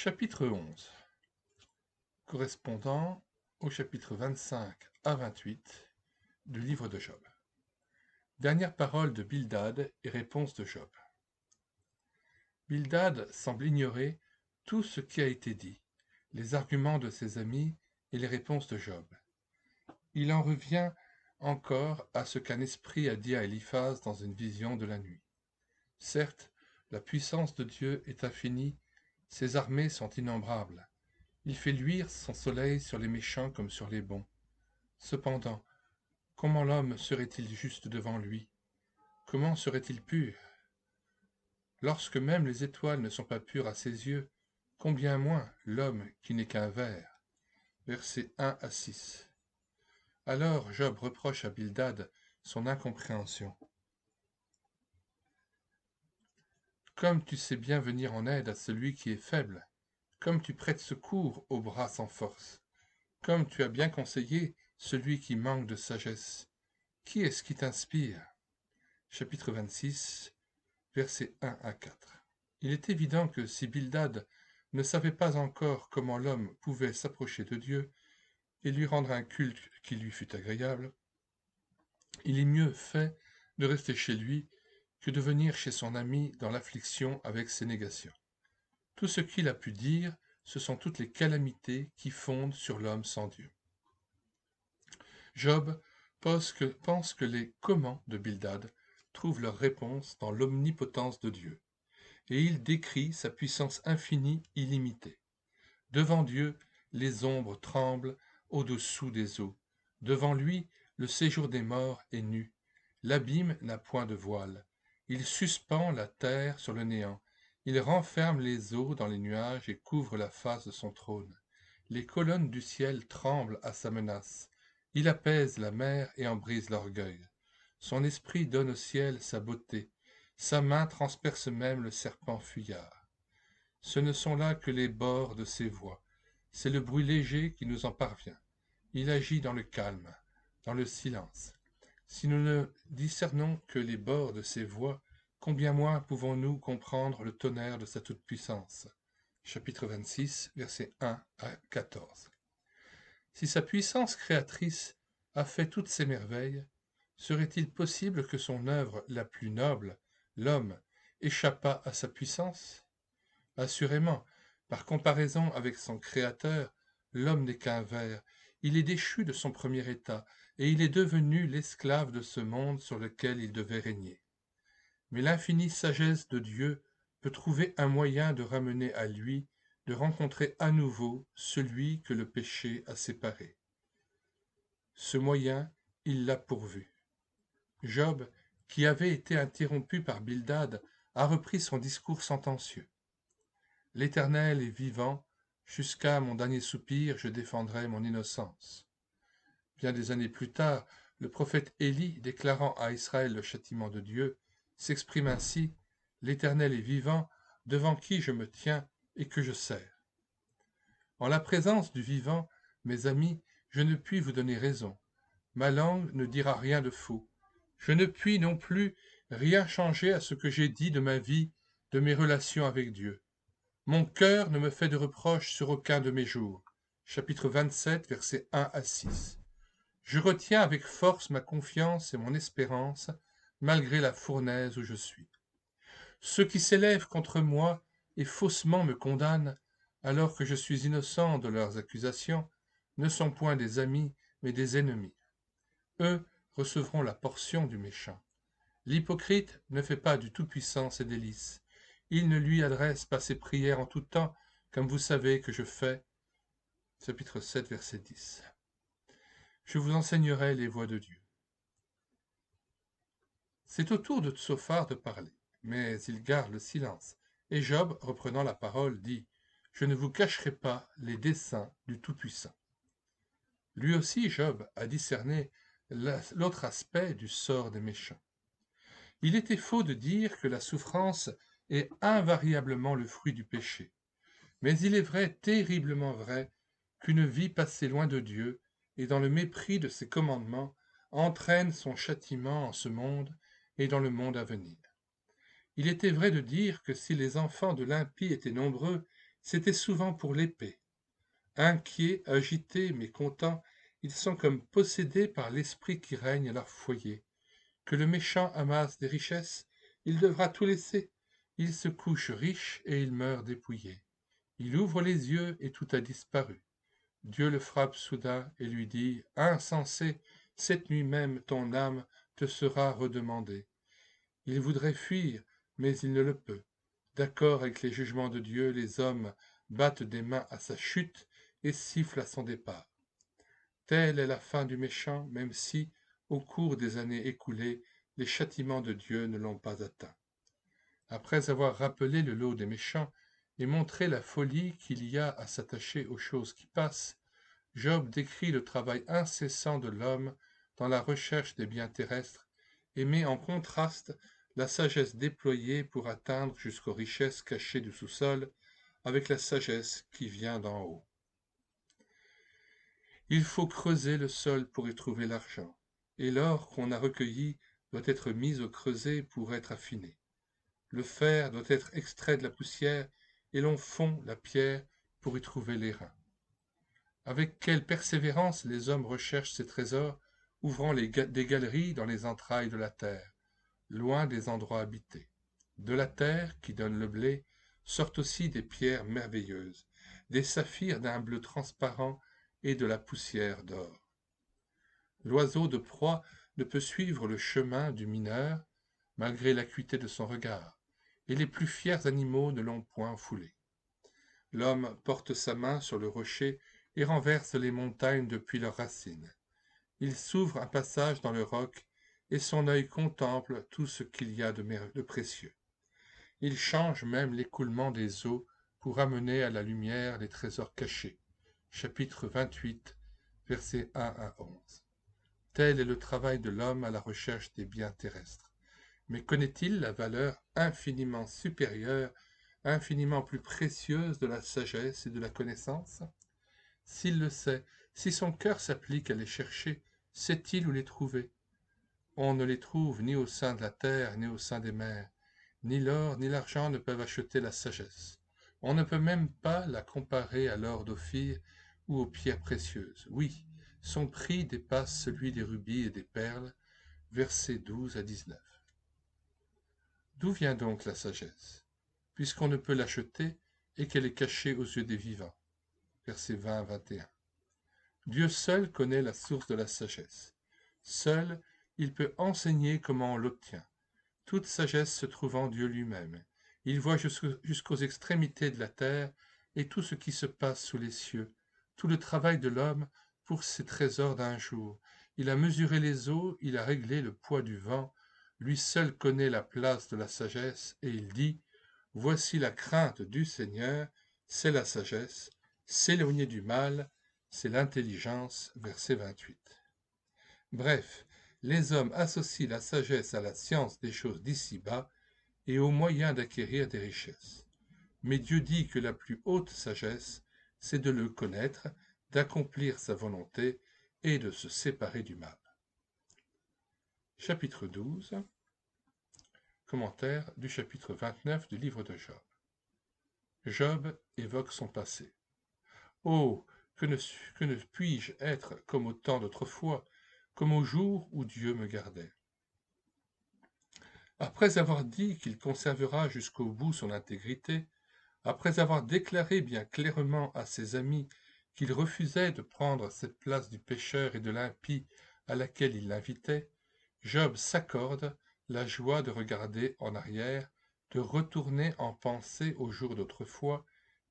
Chapitre 11, correspondant au chapitre 25 à 28 du livre de Job. Dernière parole de Bildad et réponse de Job. Bildad semble ignorer tout ce qui a été dit, les arguments de ses amis et les réponses de Job. Il en revient encore à ce qu'un esprit a dit à Eliphaz dans une vision de la nuit. Certes, la puissance de Dieu est infinie, ses armées sont innombrables. Il fait luire son soleil sur les méchants comme sur les bons. Cependant, comment l'homme serait-il juste devant lui? Comment serait-il pur? Lorsque même les étoiles ne sont pas pures à ses yeux, combien moins l'homme qui n'est qu'un ver? Versets 1 à 6. Alors Job reproche à Bildad son incompréhension. Comme tu sais bien venir en aide à celui qui est faible, comme tu prêtes secours au bras sans force, comme tu as bien conseillé celui qui manque de sagesse, qui est-ce qui t'inspire? Chapitre 26, versets 1 à 4. Il est évident que si Bildad ne savait pas encore comment l'homme pouvait s'approcher de Dieu et lui rendre un culte qui lui fût agréable, il est mieux fait de rester chez lui que de venir chez son ami dans l'affliction avec ses négations. Tout ce qu'il a pu dire, ce sont toutes les calamités qui fondent sur l'homme sans Dieu. Job pense que les comment de Bildad trouvent leur réponse dans l'omnipotence de Dieu, et il décrit sa puissance infinie illimitée. Devant Dieu, les ombres tremblent au-dessous des eaux. Devant lui, le séjour des morts est nu. L'abîme n'a point de voile. Il suspend la terre sur le néant. Il renferme les eaux dans les nuages et couvre la face de son trône. Les colonnes du ciel tremblent à sa menace. Il apaise la mer et en brise l'orgueil. Son esprit donne au ciel sa beauté. Sa main transperce même le serpent fuyard. Ce ne sont là que les bords de ses voies. C'est le bruit léger qui nous en parvient. Il agit dans le calme, dans le silence. Si nous ne discernons que les bords de ses voies, combien moins pouvons-nous comprendre le tonnerre de sa toute-puissance? Chapitre 26, versets 1 à 14. Si sa puissance créatrice a fait toutes ces merveilles, serait-il possible que son œuvre la plus noble, l'homme, échappât à sa puissance? Assurément, par comparaison avec son Créateur, l'homme n'est qu'un ver, il est déchu de son premier état, et il est devenu l'esclave de ce monde sur lequel il devait régner. Mais l'infinie sagesse de Dieu peut trouver un moyen de ramener à lui, de rencontrer à nouveau celui que le péché a séparé. Ce moyen, il l'a pourvu. Job, qui avait été interrompu par Bildad, a repris son discours sentencieux. L'Éternel est vivant, jusqu'à mon dernier soupir, je défendrai mon innocence. Bien des années plus tard, le prophète Élie, déclarant à Israël le châtiment de Dieu, s'exprime ainsi: L'Éternel est vivant, devant qui je me tiens et que je sers. En la présence du vivant, mes amis, je ne puis vous donner raison. Ma langue ne dira rien de faux. Je ne puis non plus rien changer à ce que j'ai dit de ma vie, de mes relations avec Dieu. Mon cœur ne me fait de reproches sur aucun de mes jours. Chapitre 27, versets 1 à 6. Je retiens avec force ma confiance et mon espérance, malgré la fournaise où je suis. Ceux qui s'élèvent contre moi et faussement me condamnent, alors que je suis innocent de leurs accusations, ne sont point des amis, mais des ennemis. Eux recevront la portion du méchant. L'hypocrite ne fait pas du Tout-Puissant ses délices. Il ne lui adresse pas ses prières en tout temps, comme vous savez que je fais. Chapitre 7, verset 10. Je vous enseignerai les voies de Dieu. C'est au tour de Tsophar de parler, mais il garde le silence, et Job, reprenant la parole, dit « Je ne vous cacherai pas les desseins du Tout-Puissant. » Lui aussi, Job, a discerné l'autre aspect du sort des méchants. Il était faux de dire que la souffrance est invariablement le fruit du péché. Mais il est vrai, terriblement vrai, qu'une vie passée loin de Dieu et dans le mépris de ses commandements entraîne son châtiment en ce monde et dans le monde à venir. Il était vrai de dire que si les enfants de l'impie étaient nombreux, c'était souvent pour l'épée. Inquiets, agités, mécontents, ils sont comme possédés par l'esprit qui règne à leur foyer. Que le méchant amasse des richesses, il devra tout laisser. Il se couche riche et il meurt dépouillé. Il ouvre les yeux et tout a disparu. Dieu le frappe soudain et lui dit « Insensé, cette nuit même ton âme te sera redemandée. » Il voudrait fuir, mais il ne le peut. D'accord avec les jugements de Dieu, les hommes battent des mains à sa chute et sifflent à son départ. Telle est la fin du méchant, même si, au cours des années écoulées, les châtiments de Dieu ne l'ont pas atteint. Après avoir rappelé le lot des méchants et montré la folie qu'il y a à s'attacher aux choses qui passent, Job décrit le travail incessant de l'homme dans la recherche des biens terrestres et met en contraste la sagesse déployée pour atteindre jusqu'aux richesses cachées du sous-sol avec la sagesse qui vient d'en haut. Il faut creuser le sol pour y trouver l'argent, et l'or qu'on a recueilli doit être mis au creuset pour être affiné. Le fer doit être extrait de la poussière, et l'on fond la pierre pour y trouver l'airain. Avec quelle persévérance les hommes recherchent ces trésors, ouvrant des galeries dans les entrailles de la terre, loin des endroits habités. De la terre, qui donne le blé, sortent aussi des pierres merveilleuses, des saphirs d'un bleu transparent et de la poussière d'or. L'oiseau de proie ne peut suivre le chemin du mineur, malgré l'acuité de son regard, et les plus fiers animaux ne l'ont point foulé. L'homme porte sa main sur le rocher et renverse les montagnes depuis leurs racines. Il s'ouvre un passage dans le roc, et son œil contemple tout ce qu'il y a de précieux. Il change même l'écoulement des eaux pour amener à la lumière les trésors cachés. Chapitre 28, versets 1 à 11. Tel est le travail de l'homme à la recherche des biens terrestres. Mais connaît-il la valeur infiniment supérieure, infiniment plus précieuse de la sagesse et de la connaissance? S'il le sait, si son cœur s'applique à les chercher, sait-il où les trouver? On ne les trouve ni au sein de la terre, ni au sein des mers. Ni l'or, ni l'argent ne peuvent acheter la sagesse. On ne peut même pas la comparer à l'or d'Ophir ou aux pierres précieuses. Oui, son prix dépasse celui des rubis et des perles. Versets 12 à 19. D'où vient donc la sagesse, puisqu'on ne peut l'acheter et qu'elle est cachée aux yeux des vivants? Versets 20 à 21. Dieu seul connaît la source de la sagesse. Seul, il peut enseigner comment on l'obtient. Toute sagesse se trouve en Dieu lui-même. Il voit jusqu'aux extrémités de la terre et tout ce qui se passe sous les cieux, tout le travail de l'homme pour ses trésors d'un jour. Il a mesuré les eaux, il a réglé le poids du vent. Lui seul connaît la place de la sagesse, et il dit « Voici la crainte du Seigneur, c'est la sagesse, s'éloigner du mal, c'est l'intelligence. » Verset 28. Bref, les hommes associent la sagesse à la science des choses d'ici-bas et aux moyens d'acquérir des richesses. Mais Dieu dit que la plus haute sagesse, c'est de le connaître, d'accomplir sa volonté et de se séparer du mal. Chapitre 12. Commentaire du chapitre 29 du livre de Job. Job évoque son passé. « Oh, que ne puis-je être comme au temps d'autrefois, comme au jour où Dieu me gardait. » Après avoir dit qu'il conservera jusqu'au bout son intégrité, après avoir déclaré bien clairement à ses amis qu'il refusait de prendre cette place du pécheur et de l'impie à laquelle il l'invitait, Job s'accorde la joie de regarder en arrière, de retourner en pensée au jour d'autrefois,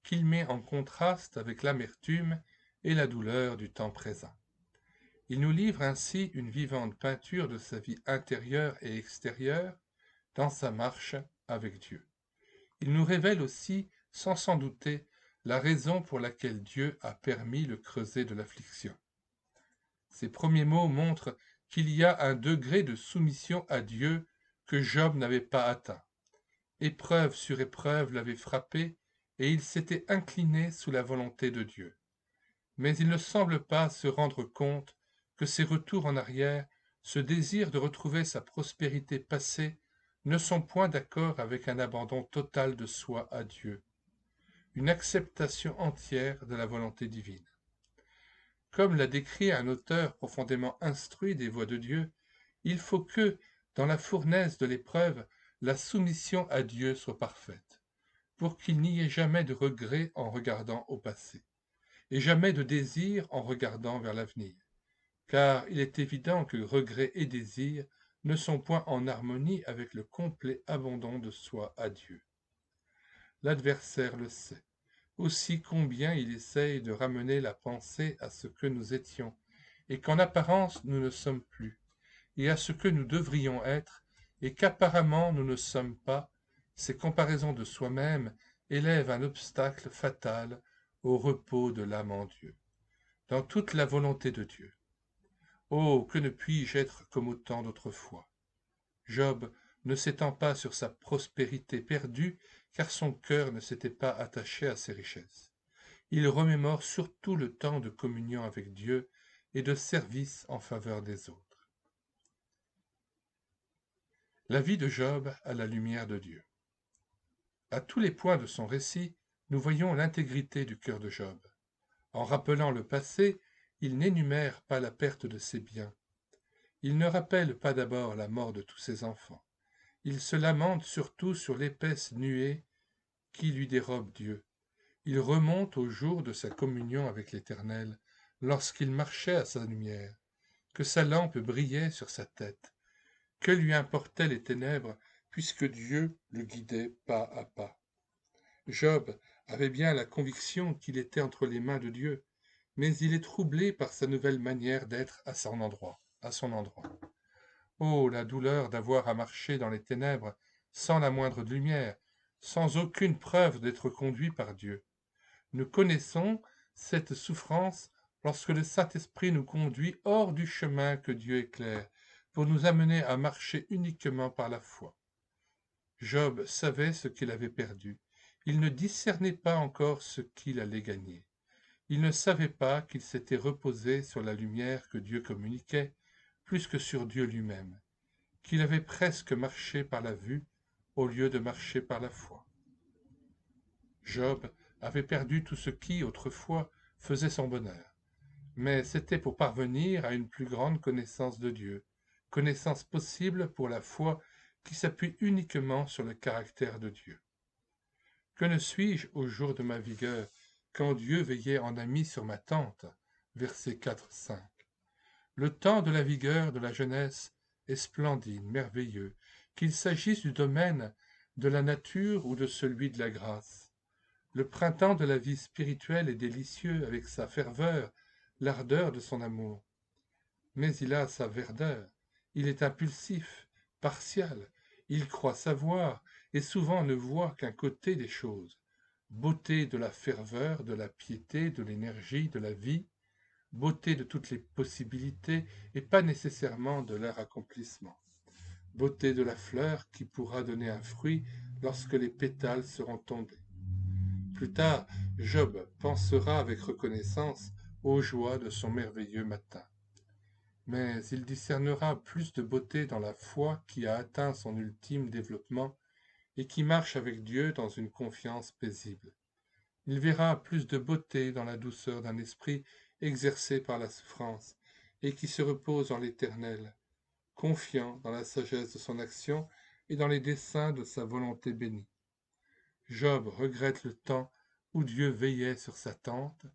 qu'il met en contraste avec l'amertume et la douleur du temps présent. Il nous livre ainsi une vivante peinture de sa vie intérieure et extérieure dans sa marche avec Dieu. Il nous révèle aussi, sans s'en douter, la raison pour laquelle Dieu a permis le creuset de l'affliction. Ces premiers mots montrent qu'il y a un degré de soumission à Dieu que Job n'avait pas atteint. Épreuve sur épreuve l'avait frappé et il s'était incliné sous la volonté de Dieu. Mais il ne semble pas se rendre compte que ces retours en arrière, ce désir de retrouver sa prospérité passée, ne sont point d'accord avec un abandon total de soi à Dieu. une acceptation entière de la volonté divine. Comme l'a décrit un auteur profondément instruit des voies de Dieu, il faut que, dans la fournaise de l'épreuve, la soumission à Dieu soit parfaite, pour qu'il n'y ait jamais de regret en regardant au passé, et jamais de désir en regardant vers l'avenir, car il est évident que regret et désir ne sont point en harmonie avec le complet abandon de soi à Dieu. L'adversaire le sait, aussi combien il essaye de ramener la pensée à ce que nous étions, et qu'en apparence nous ne sommes plus, et à ce que nous devrions être, et qu'apparemment nous ne sommes pas. Ces comparaisons de soi-même élèvent un obstacle fatal au repos de l'âme en Dieu, dans toute la volonté de Dieu. Oh, que ne puis-je être comme au temps d'autrefois! Job ne s'étend pas sur sa prospérité perdue, car son cœur ne s'était pas attaché à ses richesses. Il remémore surtout le temps de communion avec Dieu et de service en faveur des autres. La vie de Job à la lumière de Dieu. À tous les points de son récit, nous voyons l'intégrité du cœur de Job. En rappelant le passé, il n'énumère pas la perte de ses biens. Il ne rappelle pas d'abord la mort de tous ses enfants. Il se lamente surtout sur l'épaisse nuée qui lui dérobe Dieu. Il remonte au jour de sa communion avec l'Éternel, lorsqu'il marchait à sa lumière, que sa lampe brillait sur sa tête. Que lui importaient les ténèbres, puisque Dieu le guidait pas à pas. Job avait bien la conviction qu'il était entre les mains de Dieu, mais il est troublé par sa nouvelle manière d'être à son endroit. Oh, la douleur d'avoir à marcher dans les ténèbres, sans la moindre lumière, sans aucune preuve d'être conduit par Dieu. Nous connaissons cette souffrance lorsque le Saint-Esprit nous conduit hors du chemin que Dieu éclaire, pour nous amener à marcher uniquement par la foi. Job savait ce qu'il avait perdu. Il ne discernait pas encore ce qu'il allait gagner. Il ne savait pas qu'il s'était reposé sur la lumière que Dieu communiquait, plus que sur Dieu lui-même, qu'il avait presque marché par la vue au lieu de marcher par la foi. Job avait perdu tout ce qui, autrefois, faisait son bonheur, mais c'était pour parvenir à une plus grande connaissance de Dieu, connaissance possible pour la foi qui s'appuie uniquement sur le caractère de Dieu. Que ne suis-je au jour de ma vigueur, quand Dieu veillait en ami sur ma tente, versets 4-5. Le temps de la vigueur de la jeunesse est splendide, merveilleux, qu'il s'agisse du domaine de la nature ou de celui de la grâce. Le printemps de la vie spirituelle est délicieux avec sa ferveur, l'ardeur de son amour. Mais il a sa verdeur, il est impulsif, partial, il croit savoir et souvent ne voit qu'un côté des choses. Beauté de la ferveur, de la piété, de l'énergie, de la vie, beauté de toutes les possibilités et pas nécessairement de leur accomplissement. Beauté de la fleur qui pourra donner un fruit lorsque les pétales seront tombés. Plus tard, Job pensera avec reconnaissance aux joies de son merveilleux matin. Mais il discernera plus de beauté dans la foi qui a atteint son ultime développement et qui marche avec Dieu dans une confiance paisible. Il verra plus de beauté dans la douceur d'un esprit exercé par la souffrance et qui se repose en l'Éternel, confiant dans la sagesse de son action et dans les desseins de sa volonté bénie. Job regrette le temps où Dieu veillait sur sa tente.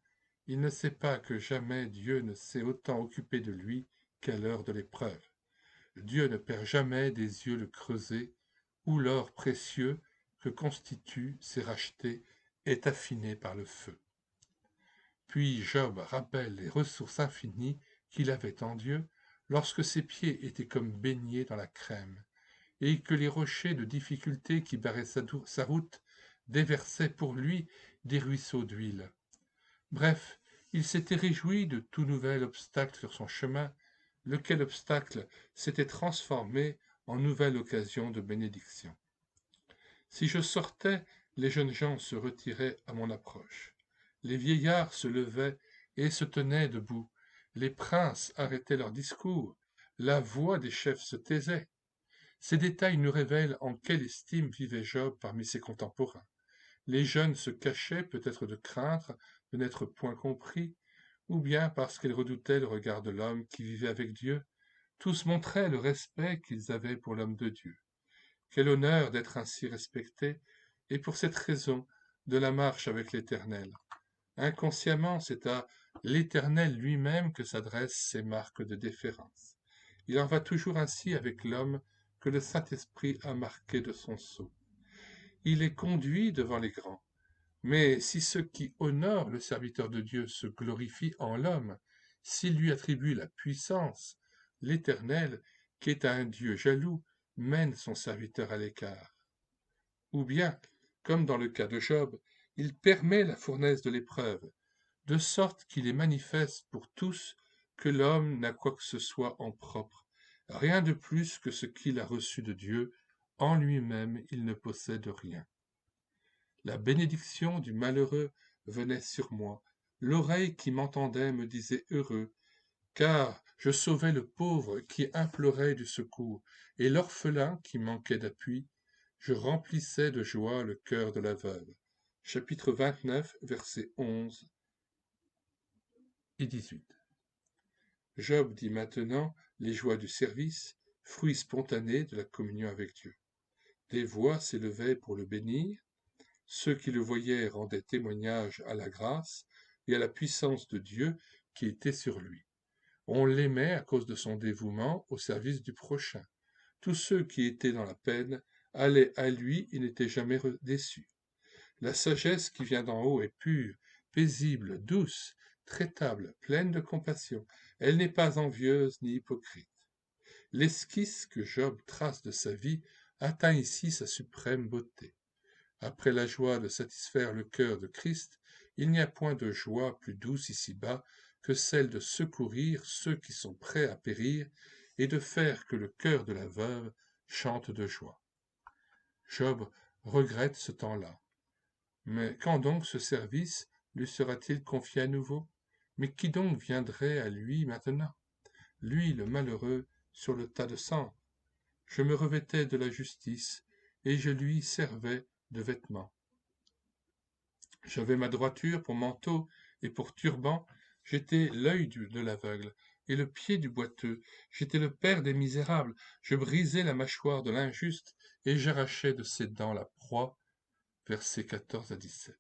Il ne sait pas que jamais Dieu ne s'est autant occupé de lui qu'à l'heure de l'épreuve. Dieu ne perd jamais des yeux le creuset, où l'or précieux que constitue ses rachetés est affiné par le feu. Puis Job rappelle les ressources infinies qu'il avait en Dieu lorsque ses pieds étaient comme baignés dans la crème, et que les rochers de difficulté qui barraient sa route déversaient pour lui des ruisseaux d'huile. Bref, il s'était réjoui de tout nouvel obstacle sur son chemin, lequel obstacle s'était transformé en nouvelle occasion de bénédiction. Si je sortais, les jeunes gens se retiraient à mon approche. Les vieillards se levaient et se tenaient debout. Les princes arrêtaient leur discours. La voix des chefs se taisait. Ces détails nous révèlent en quelle estime vivait Job parmi ses contemporains. Les jeunes se cachaient peut-être de craindre de n'être point compris, ou bien parce qu'ils redoutaient le regard de l'homme qui vivait avec Dieu. Tous montraient le respect qu'ils avaient pour l'homme de Dieu. Quel honneur d'être ainsi respecté, et pour cette raison, de la marche avec l'Éternel. Inconsciemment, c'est à l'Éternel lui-même que s'adressent ces marques de déférence. Il en va toujours ainsi avec l'homme que le Saint-Esprit a marqué de son sceau. Il est conduit devant les grands. Mais si ceux qui honorent le serviteur de Dieu se glorifient en l'homme, s'ils lui attribuent la puissance, l'Éternel, qui est un Dieu jaloux, mène son serviteur à l'écart. Ou bien, comme dans le cas de Job, il permet la fournaise de l'épreuve, de sorte qu'il est manifeste pour tous que l'homme n'a quoi que ce soit en propre, rien de plus que ce qu'il a reçu de Dieu, en lui-même il ne possède rien. La bénédiction du malheureux venait sur moi, l'oreille qui m'entendait me disait heureux, car je sauvais le pauvre qui implorait du secours, et l'orphelin qui manquait d'appui, je remplissais de joie le cœur de la veuve. Chapitre 29, versets 11 et 18. Job dit maintenant les joies du service, fruit spontané de la communion avec Dieu. Des voix s'élevaient pour le bénir, ceux qui le voyaient rendaient témoignage à la grâce et à la puissance de Dieu qui était sur lui. On l'aimait à cause de son dévouement au service du prochain. Tous ceux qui étaient dans la peine allaient à lui et n'étaient jamais déçus. La sagesse qui vient d'en haut est pure, paisible, douce, traitable, pleine de compassion. Elle n'est pas envieuse ni hypocrite. L'esquisse que Job trace de sa vie atteint ici sa suprême beauté. Après la joie de satisfaire le cœur de Christ, il n'y a point de joie plus douce ici-bas que celle de secourir ceux qui sont prêts à périr et de faire que le cœur de la veuve chante de joie. Job regrette ce temps-là. Mais quand donc ce service lui sera-t-il confié à nouveau? Mais qui donc viendrait à lui maintenant? Lui, le malheureux, sur le tas de cendres. Je me revêtais de la justice, et je lui servais de vêtements. J'avais ma droiture pour manteau et pour turban, j'étais l'œil de l'aveugle et le pied du boiteux, j'étais le père des misérables, je brisais la mâchoire de l'injuste et j'arrachais de ses dents la proie. Versets 14 à 17.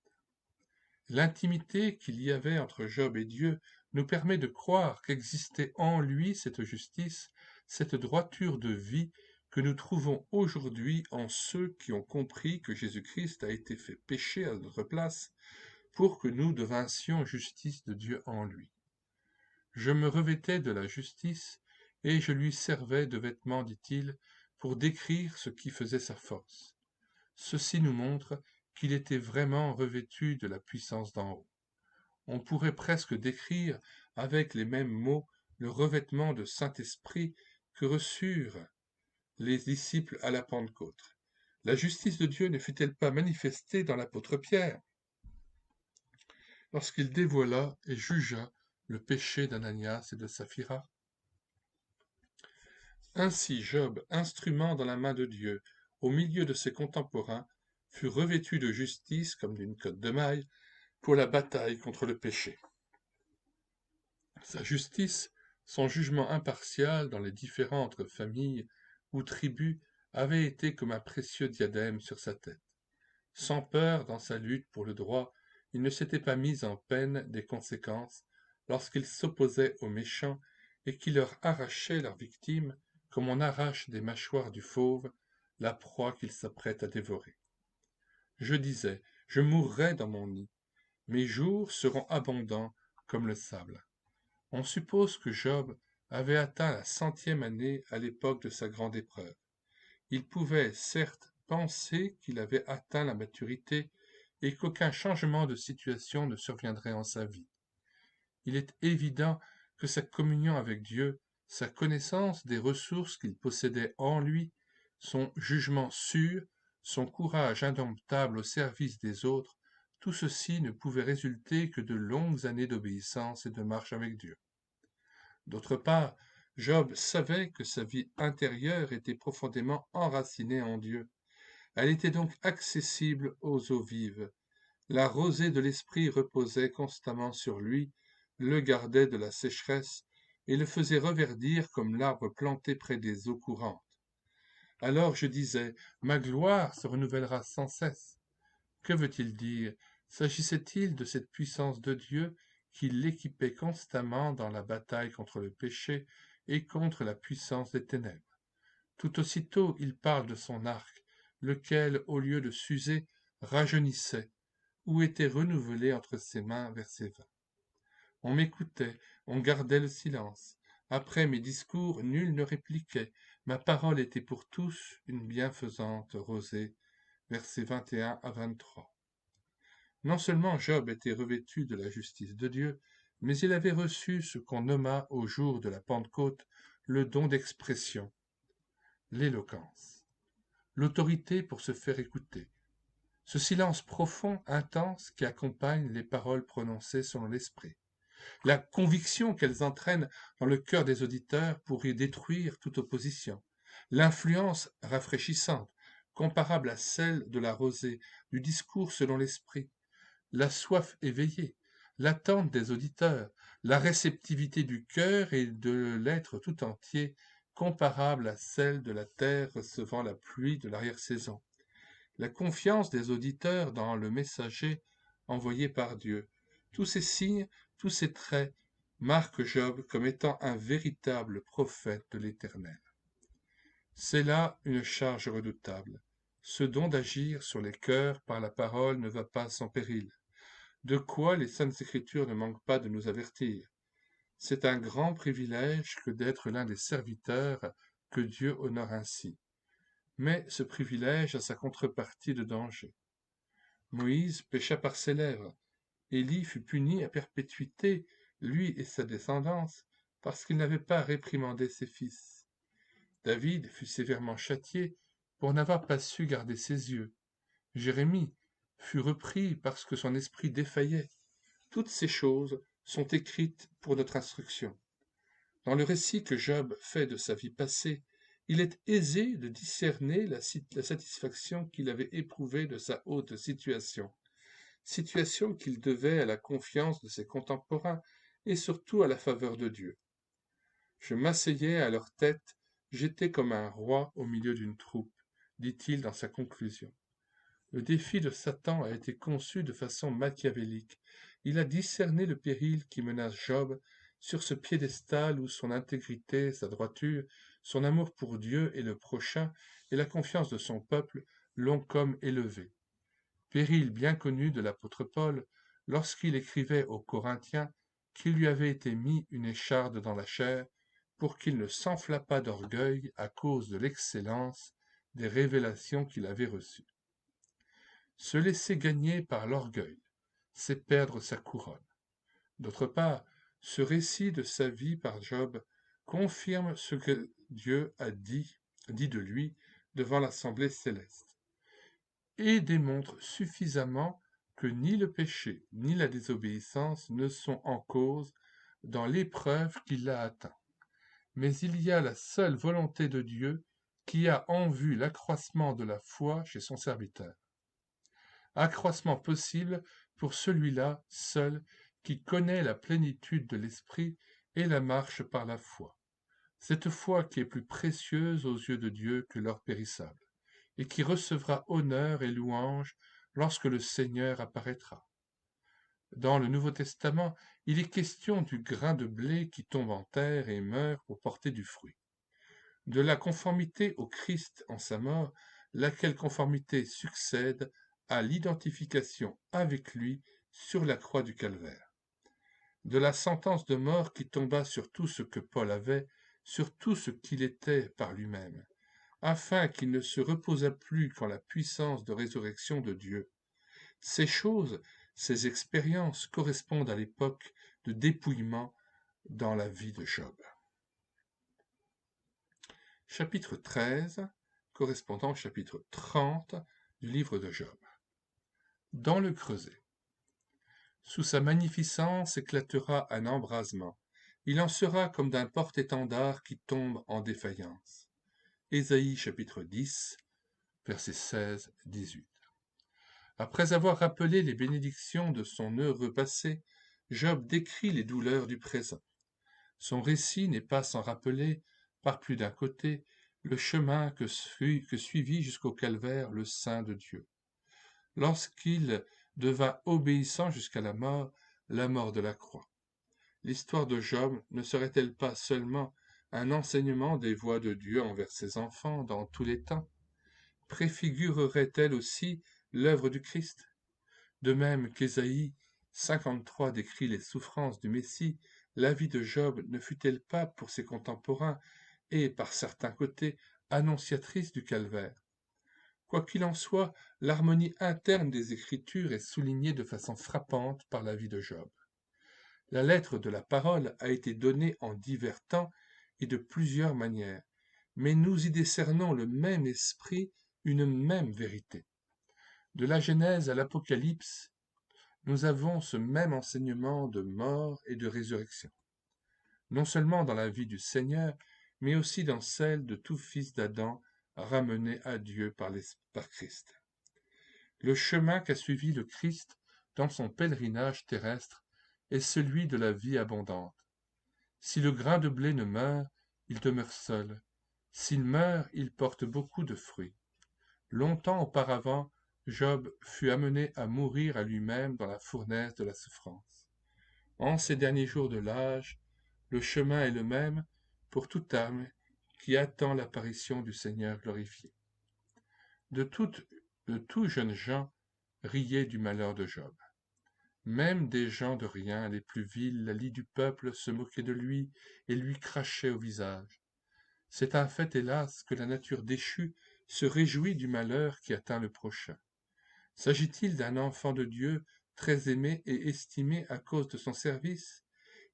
L'intimité qu'il y avait entre Job et Dieu nous permet de croire qu'existait en lui cette justice, cette droiture de vie que nous trouvons aujourd'hui en ceux qui ont compris que Jésus-Christ a été fait pécher à notre place pour que nous devinssions justice de Dieu en lui. Je me revêtais de la justice et je lui servais de vêtements, dit-il, pour décrire ce qui faisait sa force. Ceci nous montre qu'il était vraiment revêtu de la puissance d'en haut. On pourrait presque décrire avec les mêmes mots le revêtement de Saint-Esprit que reçurent les disciples à la Pentecôte. La justice de Dieu ne fut-elle pas manifestée dans l'apôtre Pierre, lorsqu'il dévoila et jugea le péché d'Ananias et de Saphira? Ainsi Job, instrument dans la main de Dieu, au milieu de ses contemporains, fut revêtu de justice comme d'une cotte de maille pour la bataille contre le péché. Sa justice, son jugement impartial dans les différentes familles ou tribus avait été comme un précieux diadème sur sa tête. Sans peur dans sa lutte pour le droit, il ne s'était pas mis en peine des conséquences lorsqu'il s'opposait aux méchants et qu'il leur arrachait leurs victimes comme on arrache des mâchoires du fauve la proie qu'il s'apprête à dévorer. Je disais, je mourrai dans mon nid, mes jours seront abondants comme le sable. On suppose que Job avait atteint la 100e année à l'époque de sa grande épreuve. Il pouvait, certes, penser qu'il avait atteint la maturité et qu'aucun changement de situation ne surviendrait en sa vie. Il est évident que sa communion avec Dieu, sa connaissance des ressources qu'il possédait en lui, son jugement sûr, son courage indomptable au service des autres, tout ceci ne pouvait résulter que de longues années d'obéissance et de marche avec Dieu. D'autre part, Job savait que sa vie intérieure était profondément enracinée en Dieu. Elle était donc accessible aux eaux vives. La rosée de l'esprit reposait constamment sur lui, le gardait de la sécheresse et le faisait reverdir comme l'arbre planté près des eaux courantes. Alors je disais, ma gloire se renouvellera sans cesse. Que veut-il dire? S'agissait-il de cette puissance de Dieu qui l'équipait constamment dans la bataille contre le péché et contre la puissance des ténèbres? Tout aussitôt il parle de son arc, lequel, au lieu de s'user, rajeunissait, ou était renouvelé entre ses mains. Verset 20. On m'écoutait, on gardait le silence. Après mes discours, nul ne répliquait. Ma parole était pour tous une bienfaisante rosée. Versets 21 à 23. Non seulement Job était revêtu de la justice de Dieu, mais il avait reçu ce qu'on nomma au jour de la Pentecôte le don d'expression, l'éloquence, l'autorité pour se faire écouter, ce silence profond, intense qui accompagne les paroles prononcées selon l'esprit, la conviction qu'elles entraînent dans le cœur des auditeurs pour y détruire toute opposition, l'influence rafraîchissante, comparable à celle de la rosée, du discours selon l'esprit, la soif éveillée, l'attente des auditeurs, la réceptivité du cœur et de l'être tout entier, comparable à celle de la terre recevant la pluie de l'arrière-saison. La confiance des auditeurs dans le messager envoyé par Dieu. Tous ces signes, tous ces traits marquent Job comme étant un véritable prophète de l'Éternel. C'est là une charge redoutable. Ce don d'agir sur les cœurs par la parole ne va pas sans péril. De quoi les Saintes Écritures ne manquent pas de nous avertir. C'est un grand privilège que d'être l'un des serviteurs que Dieu honore ainsi. Mais ce privilège a sa contrepartie de danger. Moïse pécha par ses lèvres. Élie fut puni à perpétuité, lui et sa descendance, parce qu'il n'avait pas réprimandé ses fils. David fut sévèrement châtié pour n'avoir pas su garder ses yeux. Jérémie fut repris parce que son esprit défaillait. Toutes ces choses sont écrites pour notre instruction. Dans le récit que Job fait de sa vie passée, il est aisé de discerner la satisfaction qu'il avait éprouvée de sa haute situation qu'il devait à la confiance de ses contemporains et surtout à la faveur de Dieu. Je m'asseyais à leur tête, j'étais comme un roi au milieu d'une troupe, dit-il dans sa conclusion. Le défi de Satan a été conçu de façon machiavélique. Il a discerné le péril qui menace Job sur ce piédestal où son intégrité, sa droiture, son amour pour Dieu et le prochain et la confiance de son peuple l'ont comme élevé. Péril bien connu de l'apôtre Paul lorsqu'il écrivait aux Corinthiens qu'il lui avait été mis une écharde dans la chair pour qu'il ne s'enflappât d'orgueil à cause de l'excellence des révélations qu'il avait reçues. Se laisser gagner par l'orgueil, c'est perdre sa couronne. D'autre part, ce récit de sa vie par Job confirme ce que Dieu a dit de lui devant l'assemblée céleste, et démontre suffisamment que ni le péché ni la désobéissance ne sont en cause dans l'épreuve qui l'a atteint. Mais il y a la seule volonté de Dieu qui a en vue l'accroissement de la foi chez son serviteur. Accroissement possible pour celui-là seul qui connaît la plénitude de l'esprit et la marche par la foi. Cette foi qui est plus précieuse aux yeux de Dieu que l'or périssable, et qui recevra honneur et louange lorsque le Seigneur apparaîtra. Dans le Nouveau Testament, il est question du grain de blé qui tombe en terre et meurt pour porter du fruit. De la conformité au Christ en sa mort, laquelle conformité succède à l'identification avec lui sur la croix du Calvaire. De la sentence de mort qui tomba sur tout ce que Paul avait, sur tout ce qu'il était par lui-même, afin qu'il ne se reposât plus qu'en la puissance de résurrection de Dieu. Ces choses, ces expériences correspondent à l'époque de dépouillement dans la vie de Job. Chapitre 13, correspondant au chapitre 30 du livre de Job. Dans le creuset. Sous sa magnificence éclatera un embrasement. Il en sera comme d'un porte-étendard qui tombe en défaillance. Ésaïe chapitre 10, versets 16-18. Après avoir rappelé les bénédictions de son heureux passé, Job décrit les douleurs du présent. Son récit n'est pas sans rappeler, par plus d'un côté, le chemin que suivit jusqu'au calvaire le Saint de Dieu. Lorsqu'il devint obéissant jusqu'à la mort de la croix. L'histoire de Job ne serait-elle pas seulement un enseignement des voies de Dieu envers ses enfants dans tous les temps? Préfigurerait-elle aussi l'œuvre du Christ? De même qu'Ésaïe 53 décrit les souffrances du Messie, la vie de Job ne fut-elle pas pour ses contemporains et, par certains côtés, annonciatrice du calvaire? Quoi qu'il en soit, l'harmonie interne des Écritures est soulignée de façon frappante par la vie de Job. La lettre de la parole a été donnée en divers temps et de plusieurs manières, mais nous y décernons le même esprit, une même vérité. De la Genèse à l'Apocalypse, nous avons ce même enseignement de mort et de résurrection, non seulement dans la vie du Seigneur, mais aussi dans celle de tout fils d'Adam ramené à Dieu par Christ. Le chemin qu'a suivi le Christ dans son pèlerinage terrestre est celui de la vie abondante. Si le grain de blé ne meurt, il demeure seul. S'il meurt, il porte beaucoup de fruits. Longtemps auparavant, Job fut amené à mourir à lui-même dans la fournaise de la souffrance. En ces derniers jours de l'âge, le chemin est le même pour toute âme qui attend l'apparition du Seigneur glorifié. De tout jeunes gens riaient du malheur de Job. Même des gens de rien, les plus vils, la lie du peuple, se moquaient de lui et lui crachaient au visage. C'est un fait, hélas, que la nature déchue se réjouit du malheur qui atteint le prochain. S'agit-il d'un enfant de Dieu, très aimé et estimé à cause de son service?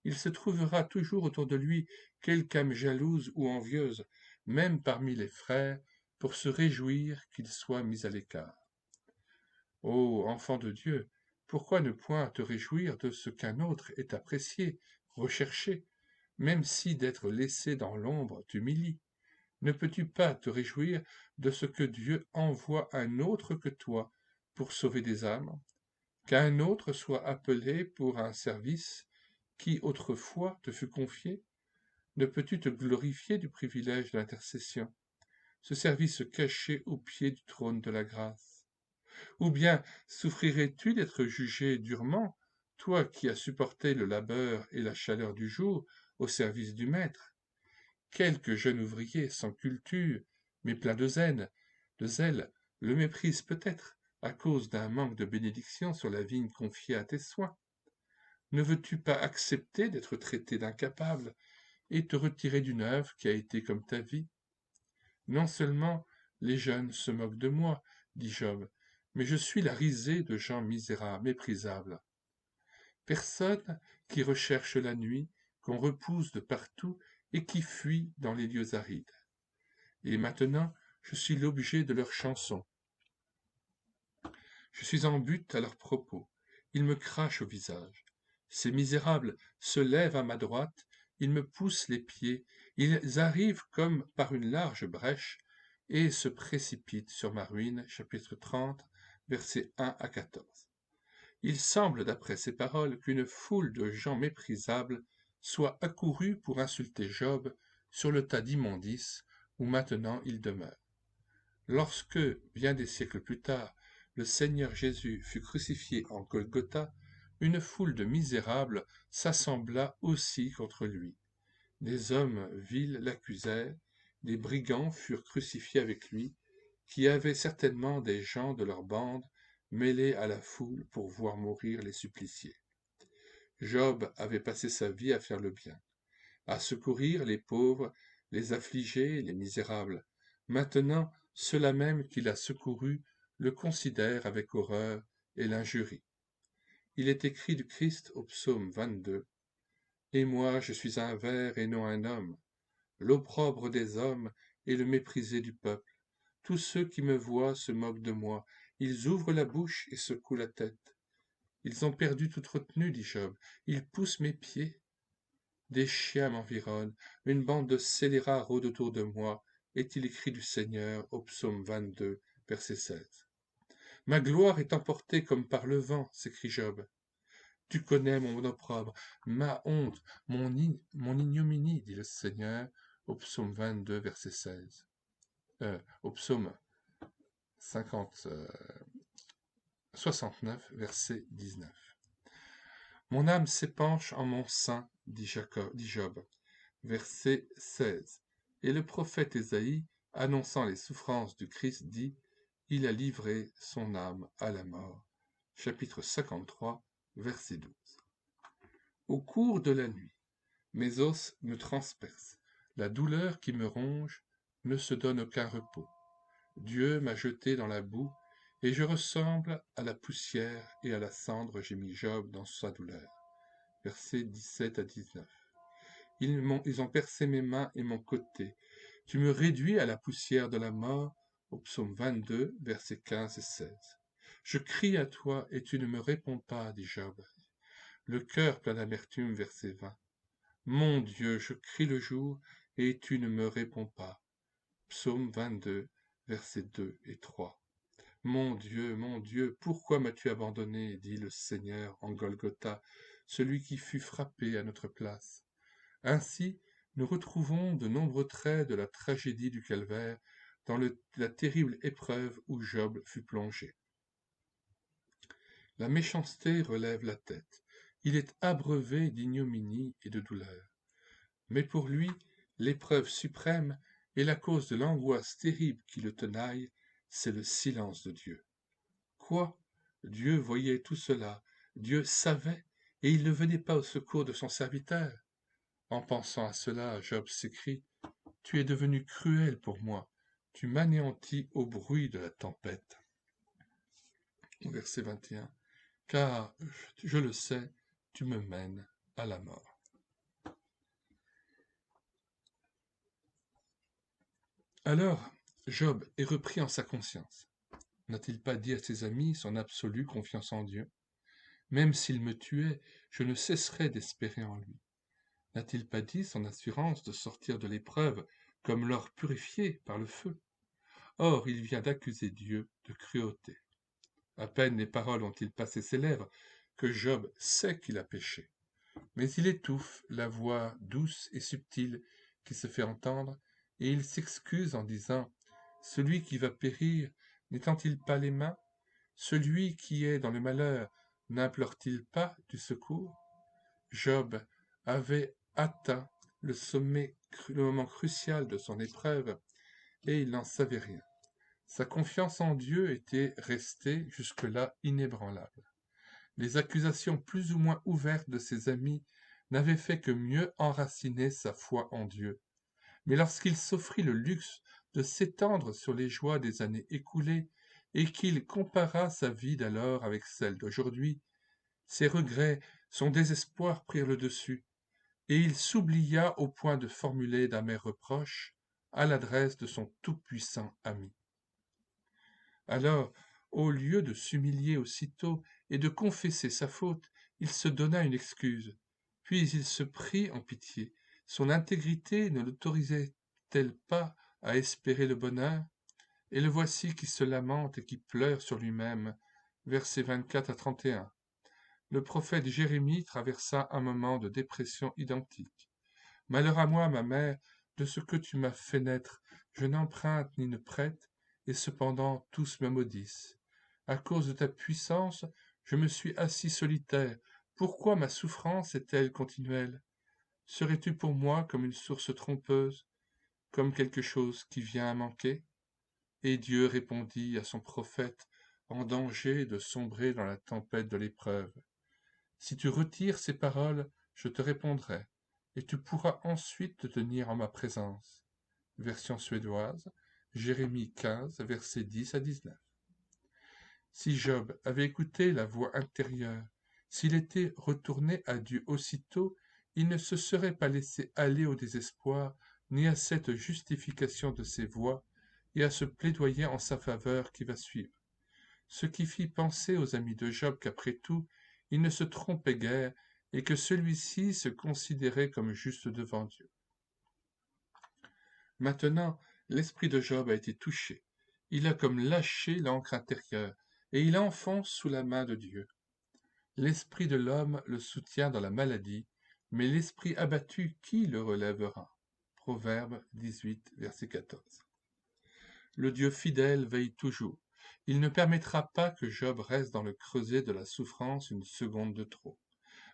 Il se trouvera toujours autour de lui quelque âme jalouse ou envieuse, même parmi les frères, pour se réjouir qu'il soit mis à l'écart. Ô enfant de Dieu, pourquoi ne point te réjouir de ce qu'un autre est apprécié, recherché, même si d'être laissé dans l'ombre t'humilie? Ne peux-tu pas te réjouir de ce que Dieu envoie un autre que toi pour sauver des âmes, qu'un autre soit appelé pour un service qui autrefois te fut confié? Ne peux-tu te glorifier du privilège de l'intercession, ce service caché au pied du trône de la grâce? Ou bien souffrirais-tu d'être jugé durement, toi qui as supporté le labeur et la chaleur du jour au service du Maître? Quelques jeunes ouvriers sans culture, mais pleins de zèle, le méprisent peut-être à cause d'un manque de bénédiction sur la vigne confiée à tes soins. Ne veux-tu pas accepter d'être traité d'incapable et te retirer d'une œuvre qui a été comme ta vie? Non seulement les jeunes se moquent de moi, dit Job, mais je suis la risée de gens misérables, méprisables. Personne qui recherche la nuit, qu'on repousse de partout et qui fuit dans les lieux arides. Et maintenant, je suis l'objet de leurs chansons. Je suis en butte à leurs propos. Ils me crachent au visage. Ces misérables se lèvent à ma droite, ils me poussent les pieds, ils arrivent comme par une large brèche et se précipitent sur ma ruine. Chapitre 30, versets 1 à 14. Il semble, d'après ces paroles, qu'une foule de gens méprisables soit accourue pour insulter Job sur le tas d'immondices où maintenant il demeure. Lorsque, bien des siècles plus tard, le Seigneur Jésus fut crucifié en Golgotha, une foule de misérables s'assembla aussi contre lui. Des hommes vils l'accusèrent, des brigands furent crucifiés avec lui, qui avaient certainement des gens de leur bande mêlés à la foule pour voir mourir les suppliciés. Job avait passé sa vie à faire le bien, à secourir les pauvres, les affligés, les misérables. Maintenant, ceux-là même qu'il a secourus le considèrent avec horreur et l'injurient. Il est écrit du Christ au psaume 22, « Et moi je suis un ver et non un homme, l'opprobre des hommes et le méprisé du peuple. Tous ceux qui me voient se moquent de moi, ils ouvrent la bouche et secouent la tête. Ils ont perdu toute retenue, dit Job, ils poussent mes pieds. Des chiens m'environnent, une bande de scélérats rôde autour de moi, est-il écrit du Seigneur au psaume 22, verset 16. Ma gloire est emportée comme par le vent, s'écrie Job. Tu connais mon opprobre, ma honte, mon ignominie, dit le Seigneur, au psaume 22, verset 16. Au psaume 69, verset 19. Mon âme s'épanche en mon sein, dit Job, verset 16. Et le prophète Ésaïe, annonçant les souffrances du Christ, dit « Il a livré son âme à la mort ». Chapitre 53, verset 12. Au cours de la nuit, mes os me transpercent. La douleur qui me ronge ne se donne aucun repos. Dieu m'a jeté dans la boue, et je ressemble à la poussière et à la cendre, j'ai mis Job dans sa douleur. Versets 17 à 19. Ils ont percé mes mains et mon côté. Tu me réduis à la poussière de la mort, au psaume 22, versets 15 et 16. Je crie à toi et tu ne me réponds pas, dit Job. Le cœur plein d'amertume, verset 20. Mon Dieu, je crie le jour et tu ne me réponds pas. Psaume 22, versets 2 et 3. Mon Dieu, pourquoi m'as-tu abandonné, dit le Seigneur en Golgotha, celui qui fut frappé à notre place. Ainsi, nous retrouvons de nombreux traits de la tragédie du calvaire dans la terrible épreuve où Job fut plongé. La méchanceté relève la tête. Il est abreuvé d'ignominie et de douleur. Mais pour lui, l'épreuve suprême et la cause de l'angoisse terrible qui le tenaille, c'est le silence de Dieu. Quoi? Dieu voyait tout cela, Dieu savait, et il ne venait pas au secours de son serviteur. En pensant à cela, Job s'écrie « Tu es devenu cruel pour moi, tu m'anéantis au bruit de la tempête. » Verset 21. Car, je le sais, tu me mènes à la mort. Alors, Job est repris en sa conscience. N'a-t-il pas dit à ses amis son absolue confiance en Dieu? Même s'il me tuait, je ne cesserais d'espérer en lui. N'a-t-il pas dit son assurance de sortir de l'épreuve comme l'or purifié par le feu? Or, il vient d'accuser Dieu de cruauté. À peine les paroles ont-ils passé ses lèvres que Job sait qu'il a péché. Mais il étouffe la voix douce et subtile qui se fait entendre, et il s'excuse en disant « Celui qui va périr, n'étend-il pas les mains? Celui qui est dans le malheur, n'implore-t-il pas du secours ?» Job avait atteint le sommet, le moment crucial de son épreuve, et il n'en savait rien. Sa confiance en Dieu était restée jusque-là inébranlable. Les accusations plus ou moins ouvertes de ses amis n'avaient fait que mieux enraciner sa foi en Dieu. Mais lorsqu'il s'offrit le luxe de s'étendre sur les joies des années écoulées et qu'il compara sa vie d'alors avec celle d'aujourd'hui, ses regrets, son désespoir prirent le dessus, et il s'oublia au point de formuler d'amers reproches à l'adresse de son tout-puissant ami. Alors, au lieu de s'humilier aussitôt et de confesser sa faute, il se donna une excuse, puis il se prit en pitié. Son intégrité ne l'autorisait-elle pas à espérer le bonheur? Et le voici qui se lamente et qui pleure sur lui-même. Versets 24 à 31. Le prophète Jérémie traversa un moment de dépression identique. « Malheur à moi, ma mère, de ce que tu m'as fait naître, je n'emprunte ni ne prête, et cependant tous me maudissent. À cause de ta puissance, je me suis assis solitaire. Pourquoi ma souffrance est-elle continuelle? Serais-tu pour moi comme une source trompeuse, comme quelque chose qui vient à manquer? » Et Dieu répondit à son prophète, en danger de sombrer dans la tempête de l'épreuve. « Si tu retires ces paroles, je te répondrai, et tu pourras ensuite te tenir en ma présence. » Version suédoise, Jérémie 15, versets 10 à 19. Si Job avait écouté la voix intérieure, s'il était retourné à Dieu aussitôt, il ne se serait pas laissé aller au désespoir, ni à cette justification de ses voix, et à ce plaidoyer en sa faveur qui va suivre. Ce qui fit penser aux amis de Job qu'après tout, il ne se trompait guère, et que celui-ci se considérait comme juste devant Dieu. Maintenant, l'esprit de Job a été touché. Il a comme lâché l'encre intérieure, et il enfonce sous la main de Dieu. L'esprit de l'homme le soutient dans la maladie, mais l'esprit abattu, qui le relèvera? Proverbe 18, verset 14. Le Dieu fidèle veille toujours. Il ne permettra pas que Job reste dans le creuset de la souffrance une seconde de trop.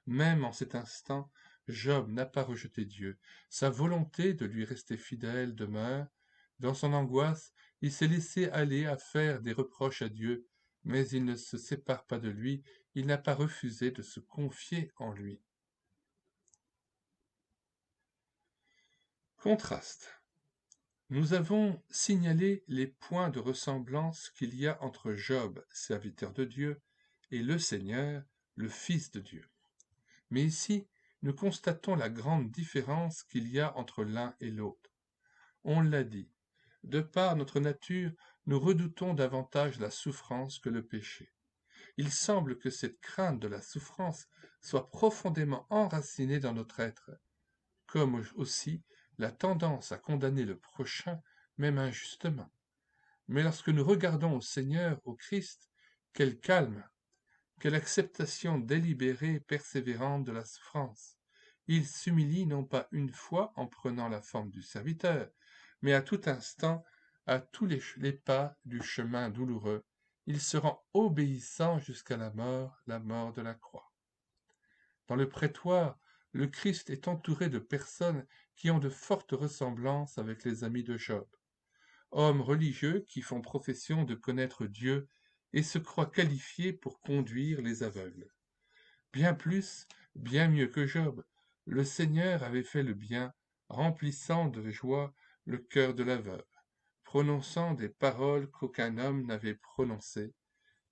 Même en cet instant, Job n'a pas rejeté Dieu. Sa volonté de lui rester fidèle demeure. Dans son angoisse, il s'est laissé aller à faire des reproches à Dieu, mais il ne se sépare pas de lui, il n'a pas refusé de se confier en lui. Contraste. Nous avons signalé les points de ressemblance qu'il y a entre Job, serviteur de Dieu, et le Seigneur, le Fils de Dieu. Mais ici, nous constatons la grande différence qu'il y a entre l'un et l'autre. On l'a dit, de par notre nature, nous redoutons davantage la souffrance que le péché. Il semble que cette crainte de la souffrance soit profondément enracinée dans notre être, comme aussi la tendance à condamner le prochain, même injustement. Mais lorsque nous regardons au Seigneur, au Christ, quel calme, quelle acceptation délibérée et persévérante de la souffrance. Il s'humilie non pas une fois en prenant la forme du serviteur, mais à tout instant, à tous les pas du chemin douloureux, il se rend obéissant jusqu'à la mort de la croix. Dans le prétoire, le Christ est entouré de personnes qui ont de fortes ressemblances avec les amis de Job. Hommes religieux qui font profession de connaître Dieu et se croient qualifiés pour conduire les aveugles. Bien plus, bien mieux que Job, le Seigneur avait fait le bien, remplissant de joie le cœur de la veuve, prononçant des paroles qu'aucun homme n'avait prononcées.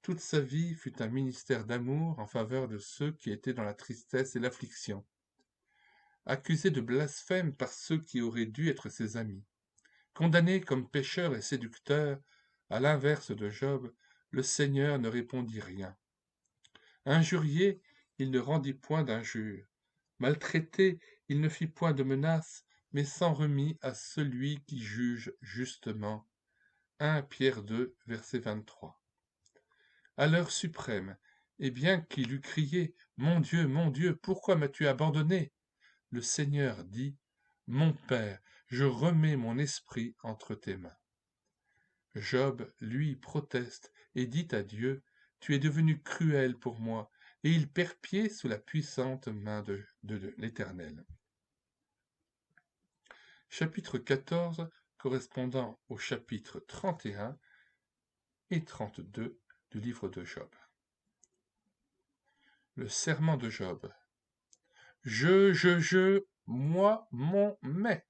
Toute sa vie fut un ministère d'amour en faveur de ceux qui étaient dans la tristesse et l'affliction. Accusé de blasphème par ceux qui auraient dû être ses amis, condamné comme pécheur et séducteur, à l'inverse de Job, le Seigneur ne répondit rien. Injurié, il ne rendit point d'injure. Maltraité, il ne fit point de menaces, mais s'en remit à celui qui juge justement. 1 Pierre 2, verset 23. À l'heure suprême, et bien qu'il eût crié « Mon Dieu, pourquoi m'as-tu abandonné ?» Le Seigneur dit « Mon Père, je remets mon esprit entre tes mains. » Job, lui, proteste et dit à Dieu « Tu es devenu cruel pour moi », et il perd pied sous la puissante main de l'Éternel. Chapitre 14, correspondant au chapitre 31 et 32 du livre de Job. Le serment de Job. Moi, mon mais.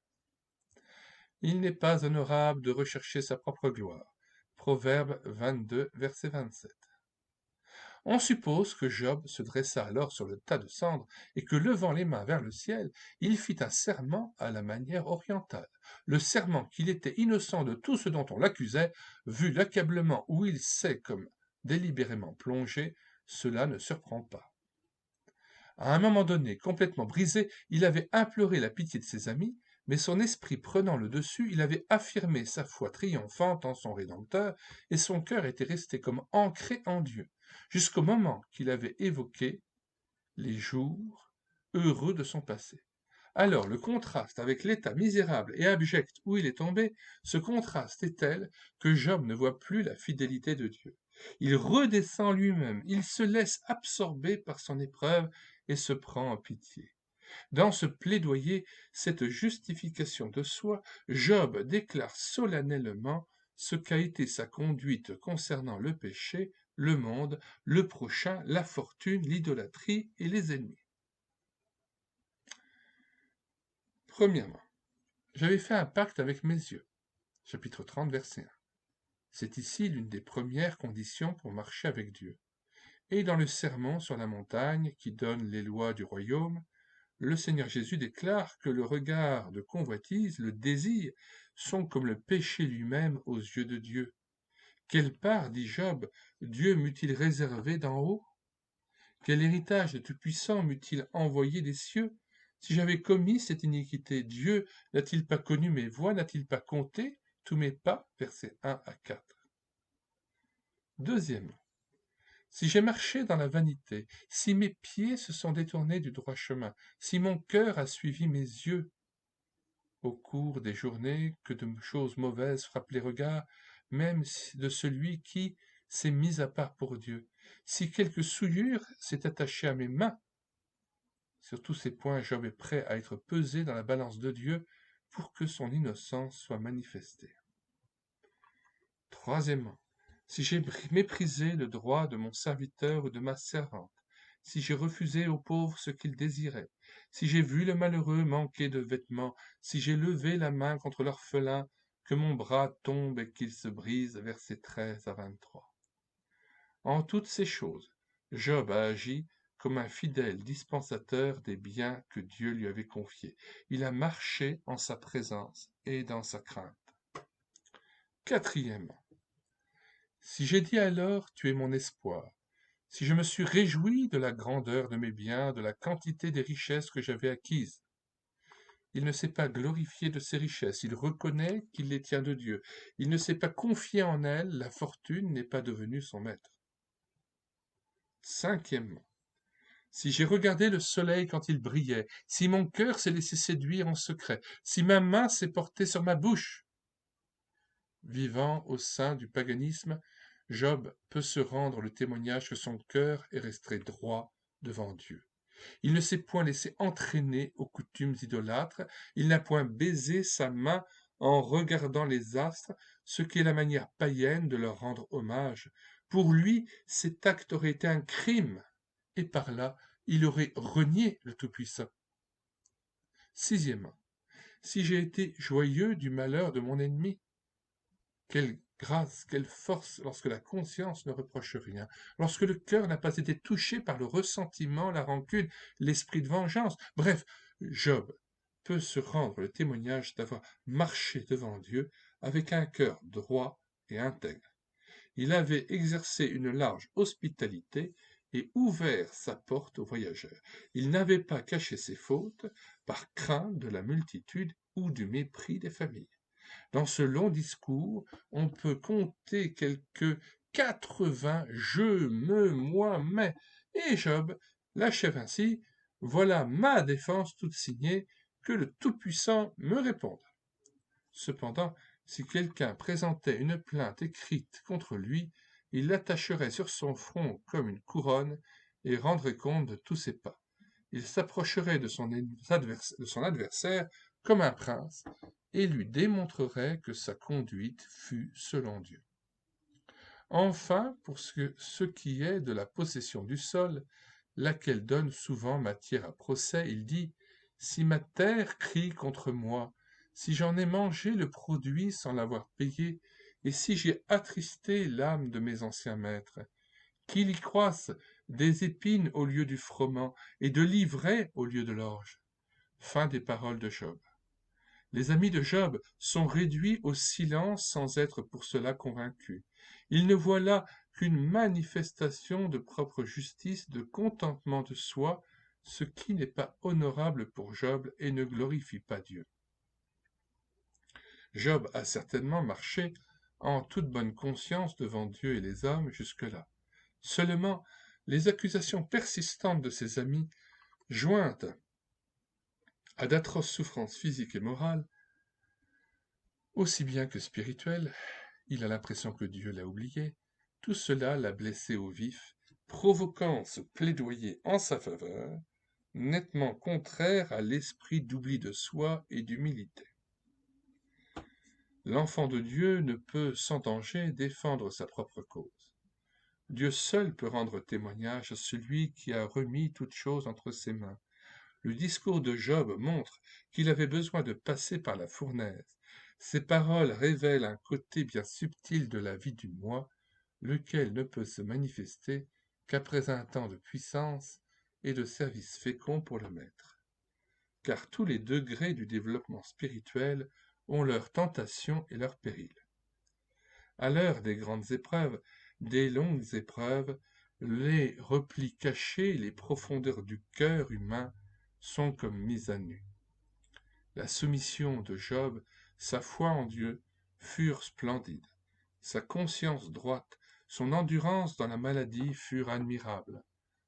Il n'est pas honorable de rechercher sa propre gloire. Proverbe 22, verset 27. On suppose que Job se dressa alors sur le tas de cendres et que, levant les mains vers le ciel, il fit un serment à la manière orientale. Le serment qu'il était innocent de tout ce dont on l'accusait, vu l'accablement où il s'est comme délibérément plongé, cela ne surprend pas. À un moment donné, complètement brisé, il avait imploré la pitié de ses amis, mais son esprit prenant le dessus, il avait affirmé sa foi triomphante en son Rédempteur, et son cœur était resté comme ancré en Dieu, jusqu'au moment qu'il avait évoqué les jours heureux de son passé. Alors le contraste avec l'état misérable et abject où il est tombé, ce contraste est tel que Job ne voit plus la fidélité de Dieu. Il redescend lui-même, il se laisse absorber par son épreuve et se prend en pitié. Dans ce plaidoyer, cette justification de soi, Job déclare solennellement ce qu'a été sa conduite concernant le péché, le monde, le prochain, la fortune, l'idolâtrie et les ennemis. Premièrement, j'avais fait un pacte avec mes yeux. Chapitre 30, verset 1. C'est ici l'une des premières conditions pour marcher avec Dieu. Et dans le sermon sur la montagne qui donne les lois du royaume, le Seigneur Jésus déclare que le regard de convoitise, le désir, sont comme le péché lui-même aux yeux de Dieu. Quelle part, dit Job, Dieu m'eût-il réservé d'en haut? Quel héritage de Tout-Puissant m'eût-il envoyé des cieux? Si j'avais commis cette iniquité, Dieu n'a-t-il pas connu mes voies, n'a-t-il pas compté tous mes pas? Versets 1 à 4. Deuxièmement, Si j'ai marché dans la vanité, si mes pieds se sont détournés du droit chemin, si mon cœur a suivi mes yeux au cours des journées, que de choses mauvaises frappent les regards, même de celui qui s'est mis à part pour Dieu, si quelque souillure s'est attachée à mes mains, sur tous ces points, Job est prêt à être pesé dans la balance de Dieu pour que son innocence soit manifestée. Troisièmement, si j'ai méprisé le droit de mon serviteur ou de ma servante, si j'ai refusé aux pauvres ce qu'ils désiraient, si j'ai vu le malheureux manquer de vêtements, si j'ai levé la main contre l'orphelin, que mon bras tombe et qu'il se brise, versets 13 à 23. En toutes ces choses, Job a agi comme un fidèle dispensateur des biens que Dieu lui avait confiés. Il a marché en sa présence et dans sa crainte. Quatrièmement, si j'ai dit alors, tu es mon espoir, si je me suis réjoui de la grandeur de mes biens, de la quantité des richesses que j'avais acquises, il ne s'est pas glorifié de ses richesses, il reconnaît qu'il les tient de Dieu. Il ne s'est pas confié en elles, la fortune n'est pas devenue son maître. Cinquièmement, si j'ai regardé le soleil quand il brillait, si mon cœur s'est laissé séduire en secret, si ma main s'est portée sur ma bouche, vivant au sein du paganisme, Job peut se rendre le témoignage que son cœur est resté droit devant Dieu. Il ne s'est point laissé entraîner aux coutumes idolâtres, il n'a point baisé sa main en regardant les astres, ce qui est la manière païenne de leur rendre hommage. Pour lui, cet acte aurait été un crime, et par là, il aurait renié le Tout-Puissant. Sixièmement, si j'ai été joyeux du malheur de mon ennemi, quelle grâce, quelle force lorsque la conscience ne reproche rien, lorsque le cœur n'a pas été touché par le ressentiment, la rancune, l'esprit de vengeance. Bref, Job peut se rendre le témoignage d'avoir marché devant Dieu avec un cœur droit et intègre. Il avait exercé une large hospitalité et ouvert sa porte aux voyageurs. Il n'avait pas caché ses fautes par crainte de la multitude ou du mépris des familles. Dans ce long discours, on peut compter quelques 80 je, me, moi, mais, et Job l'achève ainsi, voilà ma défense toute signée, que le Tout-Puissant me réponde. Cependant, si quelqu'un présentait une plainte écrite contre lui, il l'attacherait sur son front comme une couronne et rendrait compte de tous ses pas. Il s'approcherait de son adversaire comme un prince et lui démontrerait que sa conduite fut selon Dieu. Enfin, pour ce qui est de la possession du sol, laquelle donne souvent matière à procès, il dit « Si ma terre crie contre moi, si j'en ai mangé le produit sans l'avoir payé, et si j'ai attristé l'âme de mes anciens maîtres, qu'il y croisse des épines au lieu du froment, et de l'ivraie au lieu de l'orge. » Fin des paroles de Job. Les amis de Job sont réduits au silence sans être pour cela convaincus. Ils ne voient là qu'une manifestation de propre justice, de contentement de soi, ce qui n'est pas honorable pour Job et ne glorifie pas Dieu. Job a certainement marché en toute bonne conscience devant Dieu et les hommes jusque-là. Seulement, les accusations persistantes de ses amis, jointes à d'atroces souffrances physiques et morales, aussi bien que spirituelles, il a l'impression que Dieu l'a oublié, tout cela l'a blessé au vif, provoquant ce plaidoyer en sa faveur, nettement contraire à l'esprit d'oubli de soi et d'humilité. L'enfant de Dieu ne peut sans danger défendre sa propre cause. Dieu seul peut rendre témoignage à celui qui a remis toute chose entre ses mains. Le discours de Job montre qu'il avait besoin de passer par la fournaise. Ces paroles révèlent un côté bien subtil de la vie du moi, lequel ne peut se manifester qu'après un temps de puissance et de service fécond pour le maître. Car tous les degrés du développement spirituel ont leurs tentations et leurs périls. À l'heure des grandes épreuves, des longues épreuves, les replis cachés, les profondeurs du cœur humain sont comme mis à nu. La soumission de Job, sa foi en Dieu, furent splendides. Sa conscience droite, Son endurance dans la maladie fut admirable.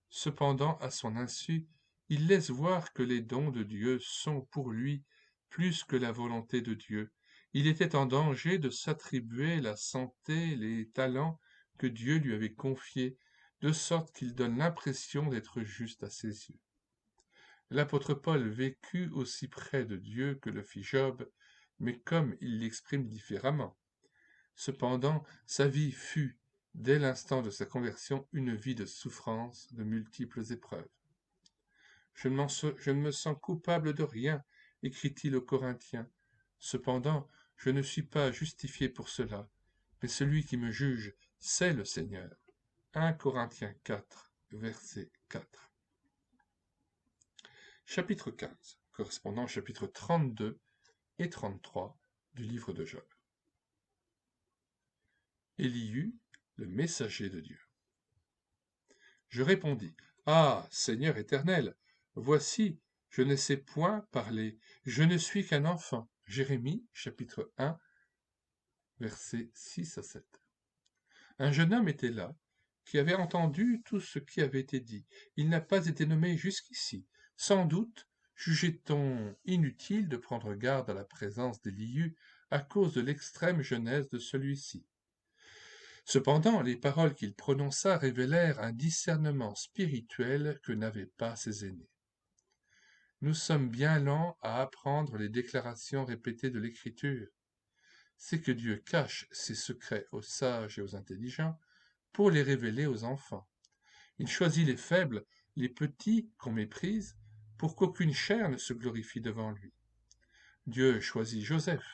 Cependant, à son insu, il laisse voir que les dons de Dieu sont pour lui plus que la volonté de Dieu. Il était en danger de s'attribuer la santé, les talents que Dieu lui avait confiés, de sorte qu'il donne l'impression d'être juste à ses yeux. L'apôtre Paul vécut aussi près de Dieu que le fit Job, mais comme il l'exprime différemment. Cependant, sa vie fut, dès l'instant de sa conversion, une vie de souffrance, de multiples épreuves. Je ne me sens coupable de rien, écrit-il aux Corinthiens. Cependant, je ne suis pas justifié pour cela, mais celui qui me juge, c'est le Seigneur. 1 Corinthiens 4, verset 4. Chapitre 15, correspondant au chapitre 32 et 33 du livre de Job. Élihu, le messager de Dieu. Je répondis, Ah, Seigneur éternel, voici, je ne sais point parler, je ne suis qu'un enfant. Jérémie, chapitre 1, versets 6 à 7. Un jeune homme était là, qui avait entendu tout ce qui avait été dit. Il n'a pas été nommé jusqu'ici. Sans doute jugeait-on inutile de prendre garde à la présence d'Élihu à cause de l'extrême jeunesse de celui-ci. Cependant, les paroles qu'il prononça révélèrent un discernement spirituel que n'avaient pas ses aînés. Nous sommes bien lents à apprendre les déclarations répétées de l'Écriture. C'est que Dieu cache ses secrets aux sages et aux intelligents pour les révéler aux enfants. Il choisit les faibles, les petits qu'on méprise, pour qu'aucune chair ne se glorifie devant lui. Dieu choisit Joseph,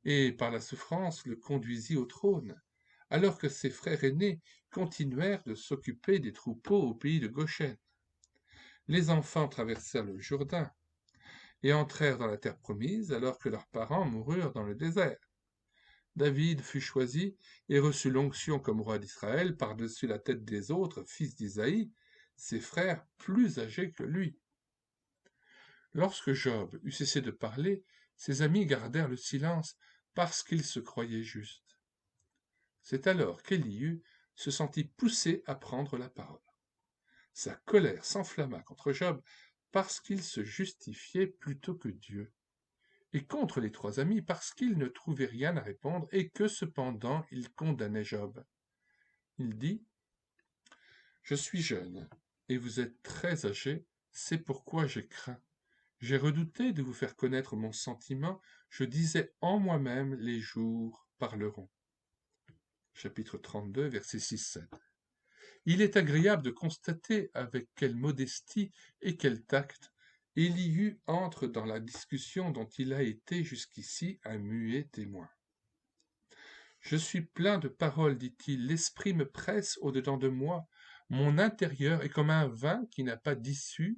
et par la souffrance le conduisit au trône, alors que ses frères aînés continuèrent de s'occuper des troupeaux au pays de Goshen. Les enfants traversèrent le Jourdain et entrèrent dans la terre promise alors que leurs parents moururent dans le désert. David fut choisi et reçut l'onction comme roi d'Israël par-dessus la tête des autres fils d'Isaïe, ses frères plus âgés que lui. Lorsque Job eut cessé de parler, ses amis gardèrent le silence parce qu'ils se croyaient justes. C'est alors qu'Élihu se sentit poussé à prendre la parole. Sa colère s'enflamma contre Job parce qu'il se justifiait plutôt que Dieu, et contre les trois amis parce qu'ils ne trouvaient rien à répondre et que cependant ils condamnaient Job. Il dit « Je suis jeune, et vous êtes très âgé, c'est pourquoi j'ai craint. J'ai redouté de vous faire connaître mon sentiment, je disais en moi-même, les jours parleront. » Chapitre 32, versets 6-7. Il est agréable de constater avec quelle modestie et quel tact Élihu entre dans la discussion dont il a été jusqu'ici un muet témoin. « Je suis plein de paroles, dit-il, l'esprit me presse au-dedans de moi, mon intérieur est comme un vin qui n'a pas d'issue,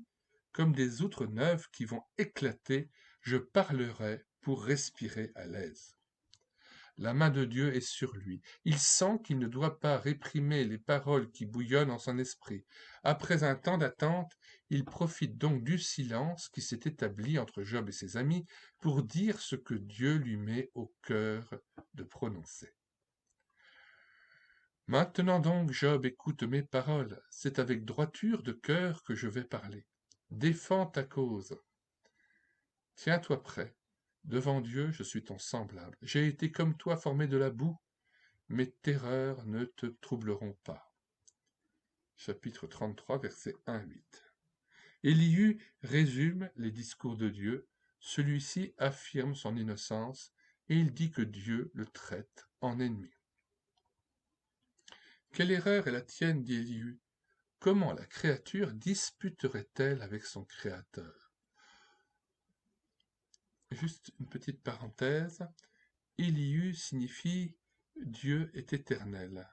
comme des outres neuves qui vont éclater, je parlerai pour respirer à l'aise. » La main de Dieu est sur lui. Il sent qu'il ne doit pas réprimer les paroles qui bouillonnent en son esprit. Après un temps d'attente, il profite donc du silence qui s'est établi entre Job et ses amis pour dire ce que Dieu lui met au cœur de prononcer. Maintenant donc, Job, écoute mes paroles. C'est avec droiture de cœur que je vais parler. Défends ta cause. Tiens-toi prêt. Devant Dieu, je suis ton semblable. J'ai été comme toi formé de la boue. Mes terreurs ne te troubleront pas. Chapitre 33, versets 1 à 8. Élihu résume les discours de Dieu. Celui-ci affirme son innocence et il dit que Dieu le traite en ennemi. Quelle erreur est la tienne, dit Élihu. Comment la créature disputerait-elle avec son Créateur? Juste une petite parenthèse. Élihu signifie Dieu est éternel.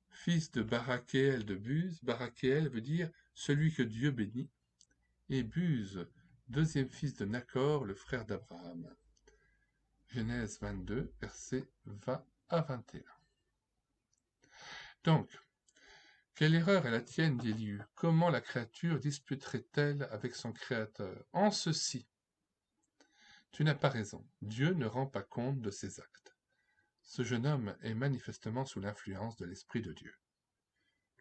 Fils de Barakéel de Buz, Barakéel veut dire celui que Dieu bénit, et Buz, deuxième fils de Nachor, le frère d'Abraham. Genèse 22, versets 20 à 21. Donc, quelle erreur est la tienne, dit Élihu? Comment la créature disputerait-elle avec son Créateur? En ceci, tu n'as pas raison. Dieu ne rend pas compte de ses actes. Ce jeune homme est manifestement sous l'influence de l'Esprit de Dieu.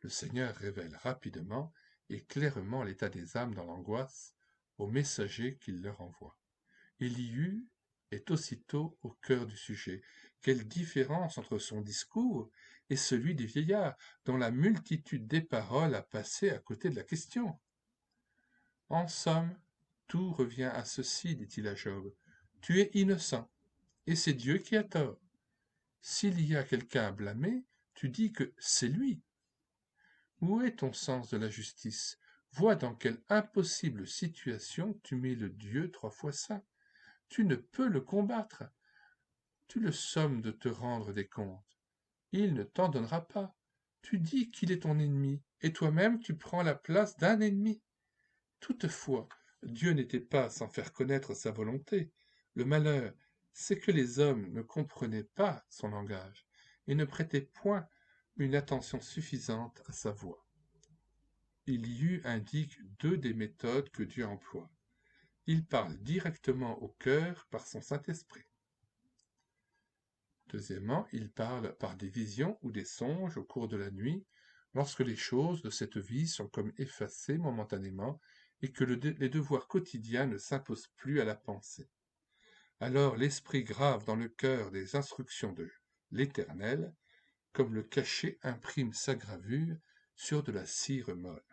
Le Seigneur révèle rapidement et clairement l'état des âmes dans l'angoisse aux messagers qu'il leur envoie. Élihu est aussitôt au cœur du sujet. Quelle différence entre son discours et celui des vieillards, dont la multitude des paroles a passé à côté de la question. En somme, tout revient à ceci, dit-il à Job. Tu es innocent, et c'est Dieu qui a tort. S'il y a quelqu'un à blâmer, tu dis que c'est lui. Où est ton sens de la justice? Vois dans quelle impossible situation tu mets le Dieu 3 fois saint. Tu ne peux le combattre. Tu le sommes de te rendre des comptes. Il ne t'en donnera pas. Tu dis qu'il est ton ennemi, et toi-même tu prends la place d'un ennemi. Toutefois, Dieu n'était pas sans faire connaître sa volonté. Le malheur, c'est que les hommes ne comprenaient pas son langage et ne prêtaient point une attention suffisante à sa voix. Élihu indique 2 des méthodes que Dieu emploie. Il parle directement au cœur par son Saint-Esprit. Deuxièmement, il parle par des visions ou des songes au cours de la nuit, lorsque les choses de cette vie sont comme effacées momentanément et que les devoirs quotidiens ne s'imposent plus à la pensée. Alors l'Esprit grave dans le cœur des instructions de l'Éternel, comme le cachet imprime sa gravure sur de la cire molle.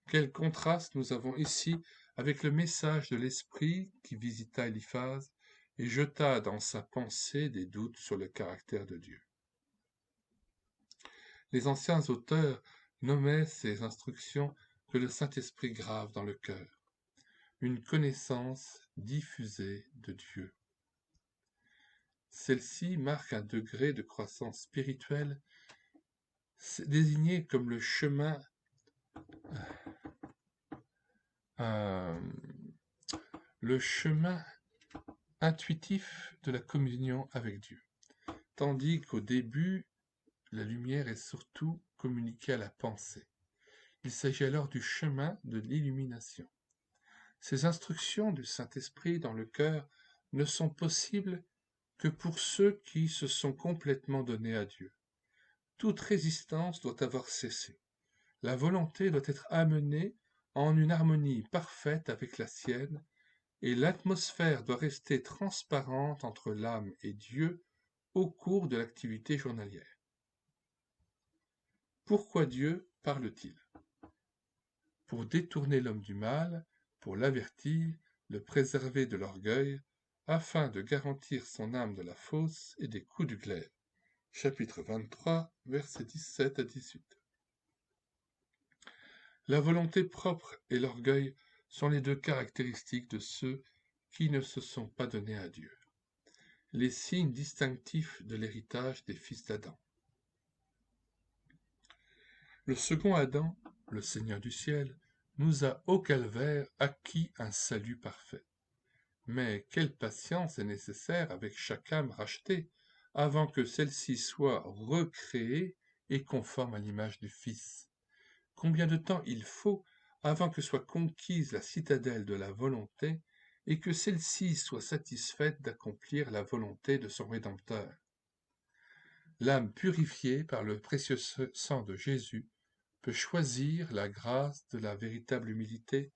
Quel contraste nous avons ici avec le message de l'Esprit qui visita Eliphaz et jeta dans sa pensée des doutes sur le caractère de Dieu. Les anciens auteurs nommaient ces instructions que le Saint-Esprit grave dans le cœur, une connaissance diffusée de Dieu. Celle-ci marque un degré de croissance spirituelle désigné comme le chemin intuitif de la communion avec Dieu, tandis qu'au début, la lumière est surtout communiquée à la pensée. Il s'agit alors du chemin de l'illumination. Ces instructions du Saint-Esprit dans le cœur ne sont possibles que pour ceux qui se sont complètement donnés à Dieu. Toute résistance doit avoir cessé. La volonté doit être amenée en une harmonie parfaite avec la sienne, et l'atmosphère doit rester transparente entre l'âme et Dieu au cours de l'activité journalière. Pourquoi Dieu parle-t-il? Pour détourner l'homme du mal, pour l'avertir, le préserver de l'orgueil, afin de garantir son âme de la fosse et des coups du glaive. Chapitre 23, versets 17 à 18. La volonté propre et l'orgueil sont les 2 caractéristiques de ceux qui ne se sont pas donnés à Dieu, les signes distinctifs de l'héritage des fils d'Adam. Le second Adam, le Seigneur du ciel, nous a au calvaire acquis un salut parfait. Mais quelle patience est nécessaire avec chaque âme rachetée avant que celle-ci soit recréée et conforme à l'image du Fils. Combien de temps il faut avant que soit conquise la citadelle de la volonté et que celle-ci soit satisfaite d'accomplir la volonté de son Rédempteur. L'âme purifiée par le précieux sang de Jésus peut choisir la grâce de la véritable humilité,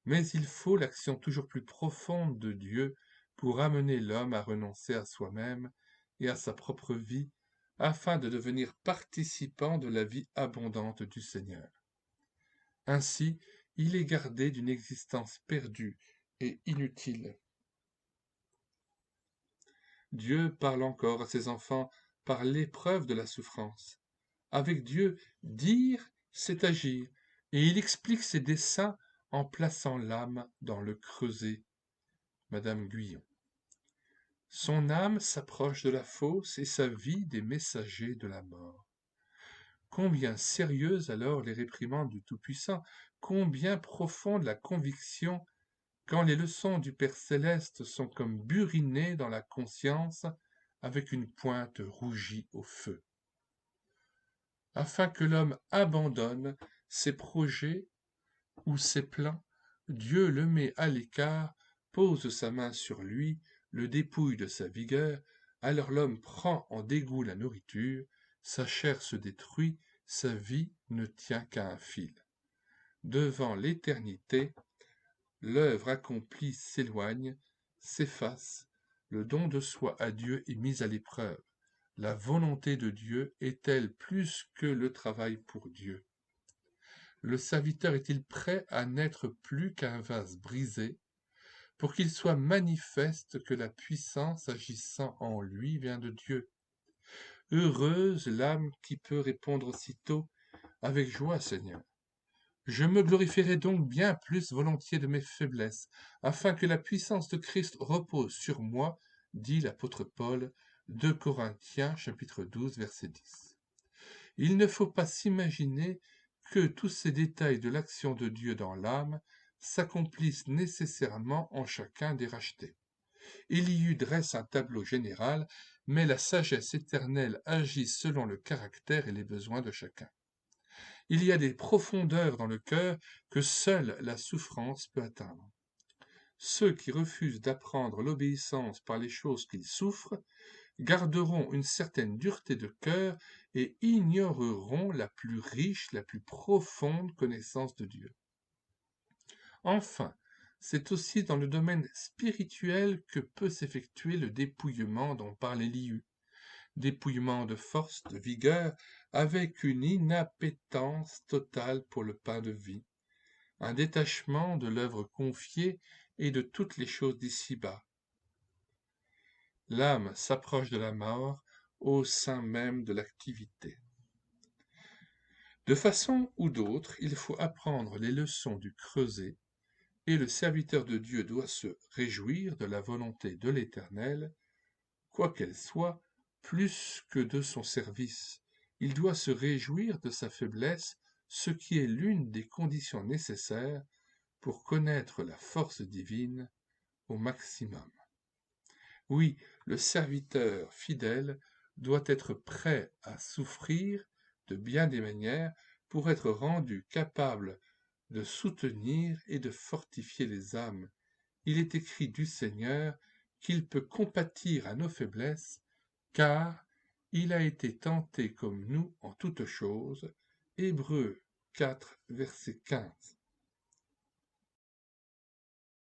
mais il faut l'action toujours plus profonde de Dieu pour amener l'homme à renoncer à soi-même et à sa propre vie, afin de devenir participant de la vie abondante du Seigneur. Ainsi, il est gardé d'une existence perdue et inutile. Dieu parle encore à ses enfants par l'épreuve de la souffrance. Avec Dieu, dire, c'est agir, et il explique ses desseins en plaçant l'âme dans le creuset. Madame Guyon. Son âme s'approche de la fosse et sa vie des messagers de la mort. Combien sérieuses alors les réprimandes du Tout-Puissant, combien profonde la conviction quand les leçons du Père Céleste sont comme burinées dans la conscience avec une pointe rougie au feu. Afin que l'homme abandonne ses projets ou ses plans, Dieu le met à l'écart, pose sa main sur lui, le dépouille de sa vigueur, Alors l'homme prend en dégoût la nourriture, sa chair se détruit, sa vie ne tient qu'à un fil. Devant l'éternité, l'œuvre accomplie s'éloigne, s'efface, le don de soi à Dieu est mis à l'épreuve. La volonté de Dieu est-elle plus que le travail pour Dieu? Le serviteur est-il prêt à n'être plus qu'un vase brisé, pour qu'il soit manifeste que la puissance agissant en lui vient de Dieu? Heureuse l'âme qui peut répondre aussitôt « Avec joie, Seigneur ». Je me glorifierai donc bien plus volontiers de mes faiblesses, afin que la puissance de Christ repose sur moi, dit l'apôtre Paul, 2 Corinthiens chapitre 12 verset 10. Il ne faut pas s'imaginer que tous ces détails de l'action de Dieu dans l'âme s'accomplissent nécessairement en chacun des rachetés. Élihu dresse un tableau général, mais la sagesse éternelle agit selon le caractère et les besoins de chacun. Il y a des profondeurs dans le cœur que seule la souffrance peut atteindre. Ceux qui refusent d'apprendre l'obéissance par les choses qu'ils souffrent garderont une certaine dureté de cœur et ignoreront la plus riche, la plus profonde connaissance de Dieu. Enfin, c'est aussi dans le domaine spirituel que peut s'effectuer le dépouillement dont parle Élihu. Dépouillement de force, de vigueur, avec une inappétence totale pour le pain de vie, un détachement de l'œuvre confiée et de toutes les choses d'ici-bas. L'âme s'approche de la mort au sein même de l'activité. De façon ou d'autre, il faut apprendre les leçons du creuset, et le serviteur de Dieu doit se réjouir de la volonté de l'Éternel, quoi qu'elle soit, plus que de son service. Il doit se réjouir de sa faiblesse, ce qui est l'une des conditions nécessaires pour connaître la force divine au maximum. Oui, le serviteur fidèle doit être prêt à souffrir de bien des manières pour être rendu capable de soutenir et de fortifier les âmes. Il est écrit du Seigneur qu'il peut compatir à nos faiblesses, car il a été tenté comme nous en toutes choses. Hébreux 4, verset 15.